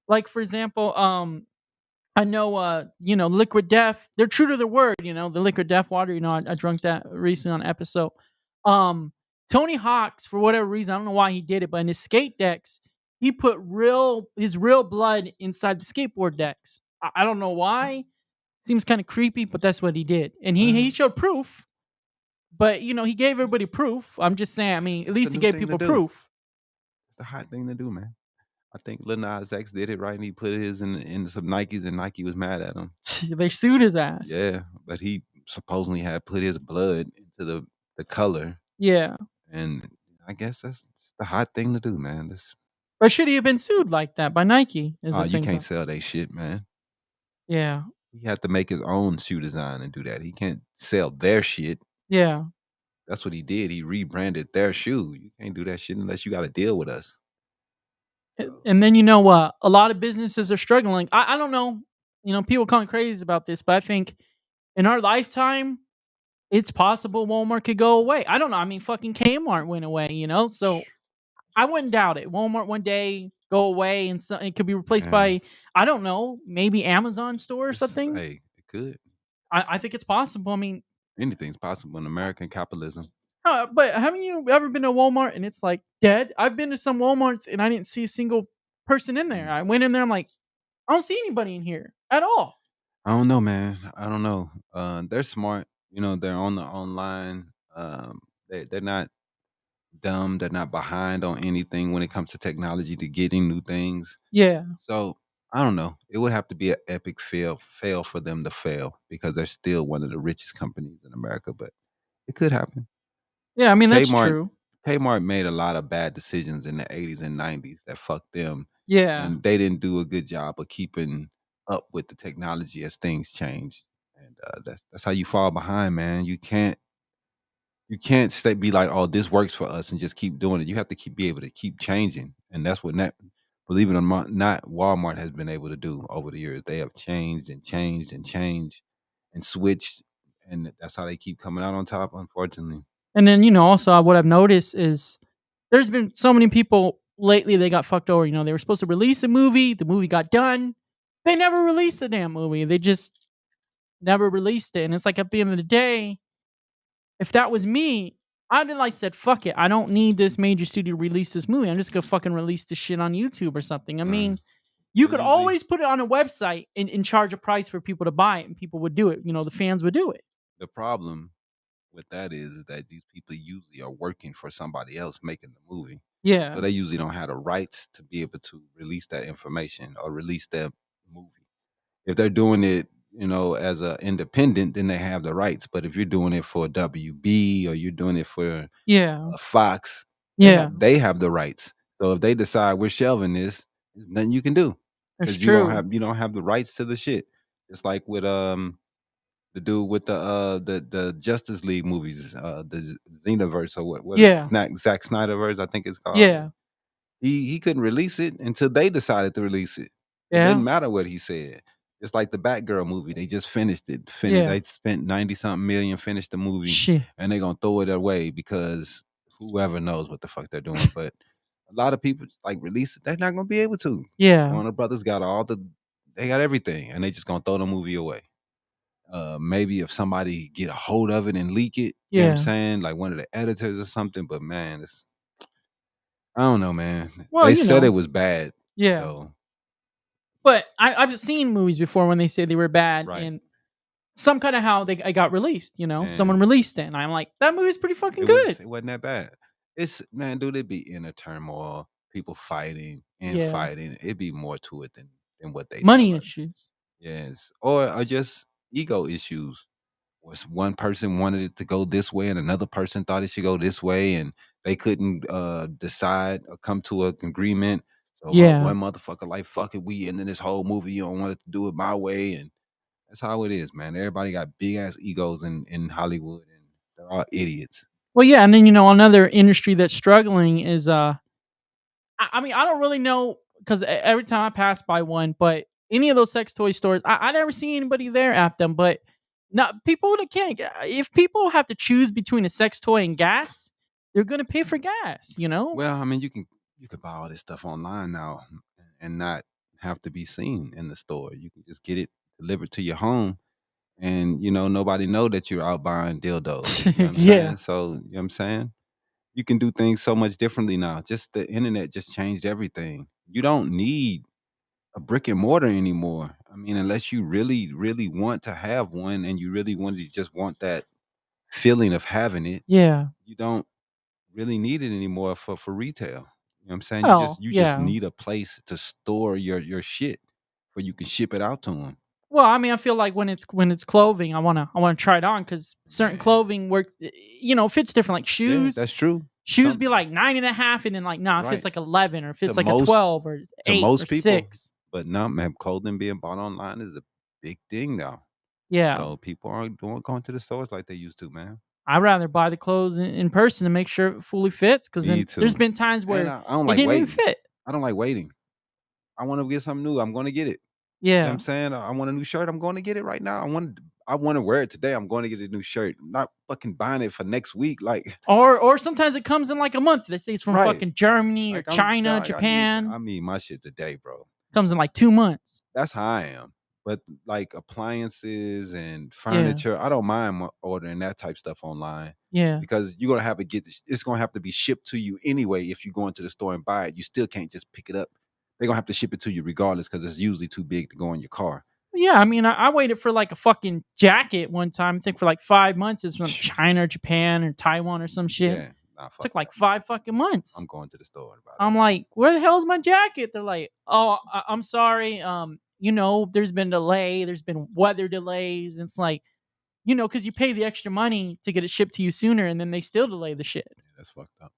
[SPEAKER 1] Like, for example, I know, Liquid Death. They're true to their word. The Liquid Death water. I drank that recently on an episode. Tony Hawk's, for whatever reason, I don't know why he did it, but in his skate decks, he put his real blood inside the skateboard decks. I don't know why. Seems kind of creepy, but that's what he did, and he showed proof. But he gave everybody proof. I'm just saying. I mean, at least he
[SPEAKER 2] new
[SPEAKER 1] gave
[SPEAKER 2] thing to
[SPEAKER 1] people
[SPEAKER 2] do.
[SPEAKER 1] proof.
[SPEAKER 2] It's the hot thing to do, man. I think Lil Nas X did it right, and he put his in some Nikes, and Nike was mad at him.
[SPEAKER 1] They sued his ass.
[SPEAKER 2] Yeah, but he supposedly had put his blood into the color.
[SPEAKER 1] Yeah.
[SPEAKER 2] And I guess that's the hot thing to do, man.
[SPEAKER 1] But should he have been sued like that by Nike?
[SPEAKER 2] You can't sell that shit, man.
[SPEAKER 1] Yeah.
[SPEAKER 2] He had to make his own shoe design and do that. He can't sell their shit.
[SPEAKER 1] Yeah.
[SPEAKER 2] That's what he did. He rebranded their shoe. You can't do that shit unless you got to deal with us. So.
[SPEAKER 1] And then a lot of businesses are struggling. I don't know. People call me crazy about this, but I think in our lifetime, it's possible Walmart could go away. I don't know. I mean, fucking Kmart went away, so I wouldn't doubt it. Walmart one day go away and it could be replaced by, I don't know, maybe Amazon store or something.
[SPEAKER 2] Hey, it could.
[SPEAKER 1] I think it's possible. I mean,
[SPEAKER 2] anything's possible in American capitalism.
[SPEAKER 1] But haven't you ever been to Walmart and it's like dead? I've been to some Walmarts and I didn't see a single person in there. I went in there. I'm like, I don't see anybody in here at all.
[SPEAKER 2] I don't know, man. I don't know. They're smart. You know, they're on the online. They're not dumb. They're not behind on anything when it comes to technology to getting new things.
[SPEAKER 1] Yeah.
[SPEAKER 2] So I don't know. It would have to be an epic fail for them to fail because they're still one of the richest companies in America. But it could happen.
[SPEAKER 1] Yeah. I mean, that's
[SPEAKER 2] Kmart
[SPEAKER 1] true.
[SPEAKER 2] Kmart made a lot of bad decisions in the 80s and 90s that fucked them,
[SPEAKER 1] Yeah.
[SPEAKER 2] and they didn't do a good job of keeping up with the technology as things change. And that's how you fall behind, man. You can't stay be like, "Oh, this works for us," and just keep doing it. You have to be able to keep changing, and that's what believe it or not, Walmart has been able to do over the years. They have changed and changed and changed and switched, and that's how they keep coming out on top, unfortunately.
[SPEAKER 1] And then, also what I've noticed is there's been so many people lately they got fucked over. They were supposed to release a movie, the movie got done. They never released the damn movie. They just never released it. And it's like at the end of the day, if that was me, I'd have like said, fuck it. I don't need this major studio to release this movie. I'm just gonna fucking release this shit on YouTube or something. I mean, you
[SPEAKER 2] They
[SPEAKER 1] could
[SPEAKER 2] usually
[SPEAKER 1] always put it on a website and charge a price for people to buy it, and people would do it. The fans would do it.
[SPEAKER 2] The problem with that is that these people usually are working for somebody else making the movie. So
[SPEAKER 1] Yeah.
[SPEAKER 2] they usually don't have the rights to be able to release that information or release that movie. If they're doing it, as a independent, then they have the rights. But if you're doing it for WB or you're doing it for
[SPEAKER 1] Yeah.
[SPEAKER 2] Fox, they
[SPEAKER 1] Yeah.
[SPEAKER 2] have the rights. So if they decide we're shelving this, there's nothing you can do
[SPEAKER 1] That's
[SPEAKER 2] because
[SPEAKER 1] true.
[SPEAKER 2] you don't have the rights to the shit. It's like with the dude with the Justice League movies, the Xenoverse or what is
[SPEAKER 1] Yeah.
[SPEAKER 2] Zack Snyderverse, I think it's called.
[SPEAKER 1] Yeah.
[SPEAKER 2] He couldn't release it until they decided to release it. It
[SPEAKER 1] Yeah.
[SPEAKER 2] didn't matter what he said. It's like the Batgirl movie. They just finished it.
[SPEAKER 1] Yeah.
[SPEAKER 2] They spent 90 something million, finished the movie,
[SPEAKER 1] Shit.
[SPEAKER 2] and they're gonna throw it away because whoever knows what the fuck they're doing. But a lot of people just like release it. They're not gonna be able to.
[SPEAKER 1] Yeah.
[SPEAKER 2] Warner Brothers got they got everything, and they just gonna throw the movie away. Maybe if somebody get a hold of it and leak it, you know what I'm
[SPEAKER 1] Yeah.
[SPEAKER 2] saying? Like one of the editors or something. But man, I don't know, man.
[SPEAKER 1] Well,
[SPEAKER 2] They said it was bad.
[SPEAKER 1] Yeah.
[SPEAKER 2] So
[SPEAKER 1] But I've seen movies before when they say they were bad,
[SPEAKER 2] Right.
[SPEAKER 1] and some kind of how I got released. Someone
[SPEAKER 2] Man.
[SPEAKER 1] released it, and I'm like, that movie's pretty fucking good.
[SPEAKER 2] it wasn't that bad. It's man, dude, it'd be inner turmoil, people fighting and
[SPEAKER 1] Yeah.
[SPEAKER 2] fighting. It'd be more to it than what they
[SPEAKER 1] Money
[SPEAKER 2] tell us.
[SPEAKER 1] issues.
[SPEAKER 2] Yes. Or just ego issues. Was one person wanted it to go this way and another person thought it should go this way and they couldn't decide or come to an agreement. So
[SPEAKER 1] Yeah.
[SPEAKER 2] one motherfucker like, fuck it, we ending this whole movie. You don't want it to do it my way. And that's how it is, man. Everybody got big ass egos in Hollywood and they're all idiots.
[SPEAKER 1] Well, yeah, and then another industry that's struggling is I mean, I don't really know because every time I pass by one, but any of those sex toy stores, I never see anybody there at them. But not people that can't. If people have to choose between a sex toy and gas, they're gonna pay for gas.
[SPEAKER 2] Well, I mean, you can buy all this stuff online now and not have to be seen in the store. You can just get it delivered to your home and nobody know that you're out buying dildos. You know what I'm
[SPEAKER 1] Yeah.
[SPEAKER 2] saying? So, you know what I'm saying? You can do things so much differently now. Just the internet just changed everything. You don't need a brick and mortar anymore. I mean, unless you really, really want to have one and you really just want that feeling of having it,
[SPEAKER 1] Yeah.
[SPEAKER 2] you don't really need it anymore for retail. You know what I'm saying?
[SPEAKER 1] Well,
[SPEAKER 2] You just
[SPEAKER 1] yeah.
[SPEAKER 2] need a place to store your shit where you can ship it out to them.
[SPEAKER 1] Well, I mean, I feel like when it's clothing, I wanna try it on because certain
[SPEAKER 2] Man.
[SPEAKER 1] clothing works. Fits different. Like
[SPEAKER 2] Yeah,
[SPEAKER 1] shoes,
[SPEAKER 2] that's true.
[SPEAKER 1] shoes
[SPEAKER 2] Some-
[SPEAKER 1] be like 9.5, and then like it
[SPEAKER 2] Right.
[SPEAKER 1] fits like 11, or it fits
[SPEAKER 2] To
[SPEAKER 1] like a
[SPEAKER 2] most-
[SPEAKER 1] 12 or 8
[SPEAKER 2] most
[SPEAKER 1] or
[SPEAKER 2] people.
[SPEAKER 1] 6.
[SPEAKER 2] But now, man, clothing being bought online is a big thing now.
[SPEAKER 1] Yeah.
[SPEAKER 2] So people aren't going to the stores like they used to, man.
[SPEAKER 1] I'd rather buy the clothes in person to make sure it fully fits. Because
[SPEAKER 2] Me
[SPEAKER 1] then there's
[SPEAKER 2] too.
[SPEAKER 1] been times where
[SPEAKER 2] And I don't
[SPEAKER 1] it
[SPEAKER 2] like
[SPEAKER 1] didn't even
[SPEAKER 2] waiting.
[SPEAKER 1] fit.
[SPEAKER 2] I don't like waiting. I want to get something new. I'm going to get it. You know what
[SPEAKER 1] Yeah.
[SPEAKER 2] I'm saying? I want a new shirt. I'm going to get it right now. I want to wear it today. I'm going to get a new shirt. I'm not fucking buying it for next week. Like,
[SPEAKER 1] Or sometimes it comes in like a month. They say it's from
[SPEAKER 2] Right.
[SPEAKER 1] fucking Germany or
[SPEAKER 2] like,
[SPEAKER 1] China,
[SPEAKER 2] dog,
[SPEAKER 1] Japan.
[SPEAKER 2] I need my shit today, bro.
[SPEAKER 1] Comes in like 2 months.
[SPEAKER 2] That's how I am. But like appliances and furniture, I don't mind ordering that type stuff online
[SPEAKER 1] Yeah.
[SPEAKER 2] because you're gonna have to it's gonna have to be shipped to you anyway. If you go into the store and buy it, you still can't just pick it up they're gonna have to ship it to you regardless because it's usually too big to go in your car.
[SPEAKER 1] Yeah, I mean, I waited for like a fucking jacket one time. I think for like 5 months. It's from China or Japan or Taiwan or some shit.
[SPEAKER 2] Yeah, nah, fuck
[SPEAKER 1] Took like
[SPEAKER 2] that.
[SPEAKER 1] 5 fucking months.
[SPEAKER 2] I'm going to the store and buy
[SPEAKER 1] I'm
[SPEAKER 2] that.
[SPEAKER 1] like, where the hell's my jacket? They're like, oh, I'm sorry. There's been delay. There's been weather delays. It's like, because you pay the extra money to get it shipped to you sooner, and then they still delay the shit.
[SPEAKER 2] Yeah, that's fucked up.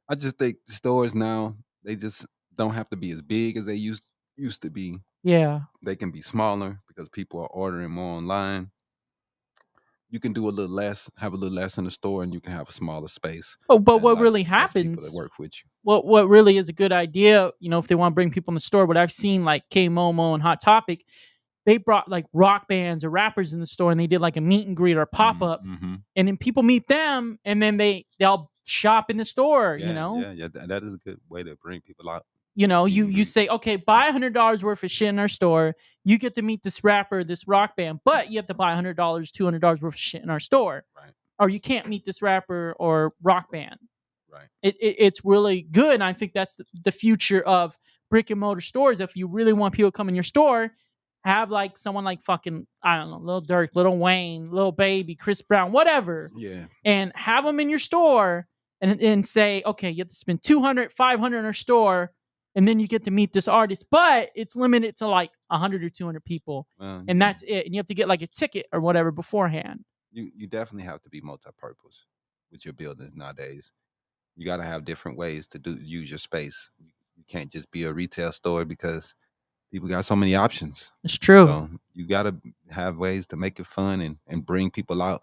[SPEAKER 2] I just think the stores now they just don't have to be as big as they used to be.
[SPEAKER 1] Yeah.
[SPEAKER 2] They can be smaller because people are ordering more online. You can do a little less, have a little less in the store, and you can have a smaller space
[SPEAKER 1] But
[SPEAKER 2] and
[SPEAKER 1] what
[SPEAKER 2] less
[SPEAKER 1] really
[SPEAKER 2] less people that
[SPEAKER 1] happens?
[SPEAKER 2] work with you.
[SPEAKER 1] What really is a good idea? If they want to bring people in the store, what I've seen like K Momo and Hot Topic, they brought like rock bands or rappers in the store, and they did like a meet and greet or pop up,
[SPEAKER 2] Mm-hmm.
[SPEAKER 1] and then people meet them, and then they'll shop in the store.
[SPEAKER 2] Yeah. That is a good way to bring people out.
[SPEAKER 1] You
[SPEAKER 2] Mhm.
[SPEAKER 1] say, okay, buy $100 worth of shit in our store. You get to meet this rapper, this rock band, but you have to buy $100, $200 worth of shit in our store,
[SPEAKER 2] Right,
[SPEAKER 1] or you can't meet this rapper or rock band.
[SPEAKER 2] right.
[SPEAKER 1] It's really good. And I think that's the future of brick and mortar stores. If you really want people to come in your store, have like someone like fucking, I don't know, Lil Durk, Lil Wayne, Lil Baby, Chris Brown, whatever,
[SPEAKER 2] Yeah,
[SPEAKER 1] and have them in your store and say, okay, you have to spend 200, 500 in our store, and then you get to meet this artist, but it's limited to like 100 or 200 people,
[SPEAKER 2] well,
[SPEAKER 1] and that's it. And you have to get like a ticket or whatever beforehand.
[SPEAKER 2] you definitely have to be multi-purpose with your buildings nowadays. You got to have different ways to use your space. You can't just be a retail store because people got so many options.
[SPEAKER 1] It's true.
[SPEAKER 2] So you got to have ways to make it fun and bring people out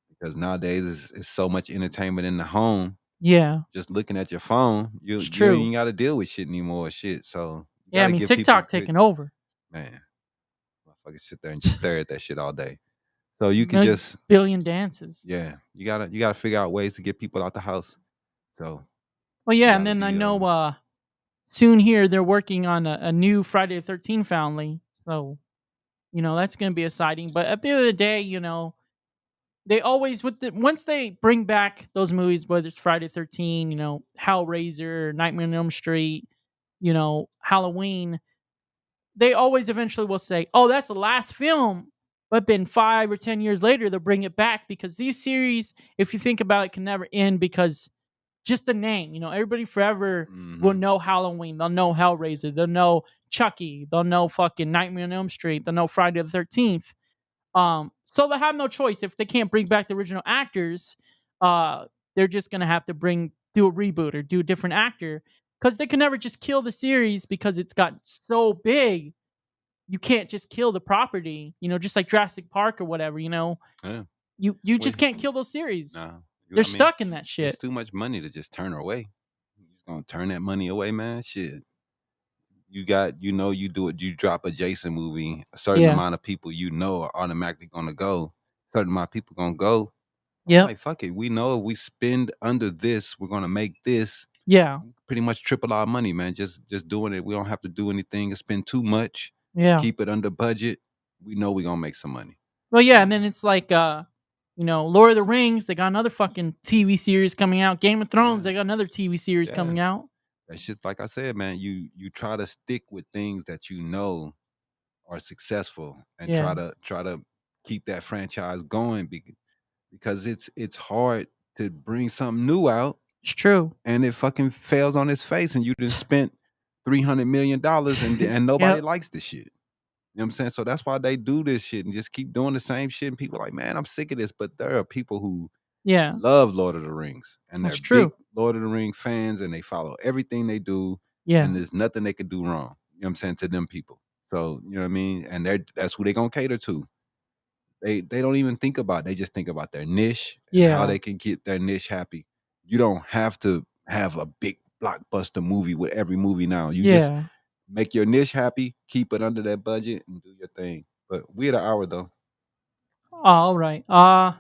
[SPEAKER 2] because nowadays it's so much entertainment in the home.
[SPEAKER 1] Yeah,
[SPEAKER 2] Just looking at your phone, you
[SPEAKER 1] it's
[SPEAKER 2] you
[SPEAKER 1] true.
[SPEAKER 2] ain't got to deal with shit anymore. Shit, so you
[SPEAKER 1] Yeah,
[SPEAKER 2] got
[SPEAKER 1] I
[SPEAKER 2] to
[SPEAKER 1] mean,
[SPEAKER 2] give people
[SPEAKER 1] TikTok taking over.
[SPEAKER 2] man. Motherfuckers sit there and just stare at that shit all day. So you can
[SPEAKER 1] Million
[SPEAKER 2] just
[SPEAKER 1] billion dances.
[SPEAKER 2] yeah, you gotta figure out ways to get people out the house. So
[SPEAKER 1] Well,
[SPEAKER 2] you
[SPEAKER 1] yeah, and
[SPEAKER 2] gotta
[SPEAKER 1] then I
[SPEAKER 2] be
[SPEAKER 1] know soon here they're working on a new Friday the 13th family. So, that's going to be exciting. But at the end of the day, they always once they bring back those movies, whether it's Friday the 13th, Hellraiser, Nightmare on Elm Street, Halloween, they always eventually will say, "Oh, that's the last film." But then 5 or 10 years later, they'll bring it back because these series, if you think about it, can never end because just the name. Everybody forever will
[SPEAKER 2] mhm.
[SPEAKER 1] know Halloween. They'll know Hellraiser. They'll know Chucky. They'll know fucking Nightmare on Elm Street. They'll know Friday the 13th. So they have no choice if they can't bring back the original actors. They're just gonna have to do a reboot or do a different actor because they can never just kill the series because it's got so big. You can't just kill the property, just like Jurassic Park or whatever.
[SPEAKER 2] Yeah.
[SPEAKER 1] You
[SPEAKER 2] Well,
[SPEAKER 1] just can't kill those series.
[SPEAKER 2] nah.
[SPEAKER 1] They're
[SPEAKER 2] I mean,
[SPEAKER 1] stuck in that
[SPEAKER 2] it's
[SPEAKER 1] shit.
[SPEAKER 2] too much money to just turn away. You just gonna turn that money away, man. Shit. You do it, you drop a Jason movie, a certain
[SPEAKER 1] Yeah.
[SPEAKER 2] amount of people are automatically gonna go. Certain amount of people gonna go. I'm
[SPEAKER 1] Yep.
[SPEAKER 2] like, fuck it. We know if we spend under this, we're gonna make this
[SPEAKER 1] Yeah.
[SPEAKER 2] pretty much triple our money, man. Just doing it. We don't have to do anything and spend too much.
[SPEAKER 1] Yeah.
[SPEAKER 2] Keep it under budget. We know we're gonna make some money.
[SPEAKER 1] Well, yeah, and
[SPEAKER 2] And
[SPEAKER 1] then it's like Lord of the Rings, they got another fucking TV series coming out. Game of Thrones,
[SPEAKER 2] yeah,
[SPEAKER 1] they got another TV series
[SPEAKER 2] yeah.
[SPEAKER 1] coming out.
[SPEAKER 2] That's just like I said, man. You try to stick with things that you know are successful and
[SPEAKER 1] Yeah.
[SPEAKER 2] try to keep that franchise going because it's hard to bring something new out
[SPEAKER 1] It's true.
[SPEAKER 2] and it fucking fails on its face and you just spent $300 million and nobody
[SPEAKER 1] Yep.
[SPEAKER 2] likes the shit. You know what I'm saying? So that's why they do this shit and just keep doing the same shit. And people are like, man, I'm sick of this. But there are people who
[SPEAKER 1] Yeah.
[SPEAKER 2] love Lord of the Rings and
[SPEAKER 1] That's
[SPEAKER 2] they're big
[SPEAKER 1] true.
[SPEAKER 2] Lord of the Ring fans and they follow everything they do
[SPEAKER 1] Yeah.
[SPEAKER 2] and there's nothing they could do wrong. You know what I'm saying? To them people. So, you know what I mean? And that's who they gonna cater to. They don't even think about it. They just think about their niche and how
[SPEAKER 1] Yeah.
[SPEAKER 2] they can get their niche happy. You don't have to have a big blockbuster movie with every movie now. You just
[SPEAKER 1] Yeah.
[SPEAKER 2] make your niche happy, keep it under that budget, and do your thing. But we at an hour though.
[SPEAKER 1] All right. All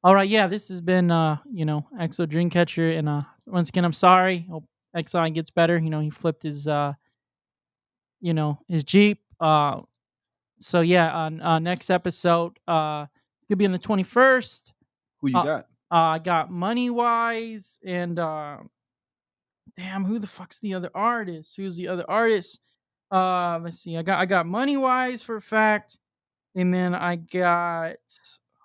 [SPEAKER 1] right. Yeah, this has been Exo Dreamcatcher, and once again, I'm sorry. Hope Exo gets better. He flipped his Jeep. So yeah, on next episode, it'll be on the 21st.
[SPEAKER 2] Who you got?
[SPEAKER 1] I got Money Wise and I Damn, who the fuck's the other artist? Who's the other artist? Let's see. I got Money Wise for a fact, and then I got.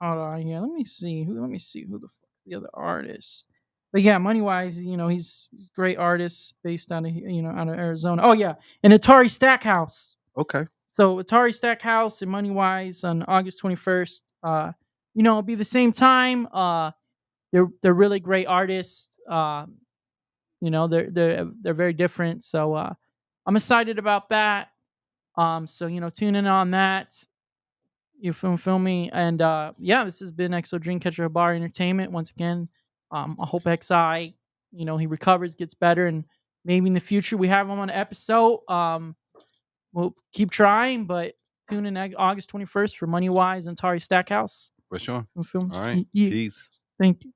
[SPEAKER 1] Hold on here. Let me see who the fuck the other artist. But yeah, Money Wise, he's a great artist based out of out of Arizona. Oh yeah, and Atari Stackhouse.
[SPEAKER 2] Okay.
[SPEAKER 1] So Atari Stackhouse and Money Wise on August 21st. It'll be the same time. They're really great artists. They're very different. So I'm excited about that. So tune in on that. You feel me? And yeah, this has been XO Dreamcatcher Habari Entertainment once again. I hope XI, he recovers, gets better, and maybe in the future we have him on an episode. We'll keep trying, but tune in August 21st for Money Wise and Atari Stackhouse.
[SPEAKER 2] For sure.
[SPEAKER 1] You feel me?
[SPEAKER 2] All right.
[SPEAKER 1] Yeah.
[SPEAKER 2] Peace.
[SPEAKER 1] Thank you.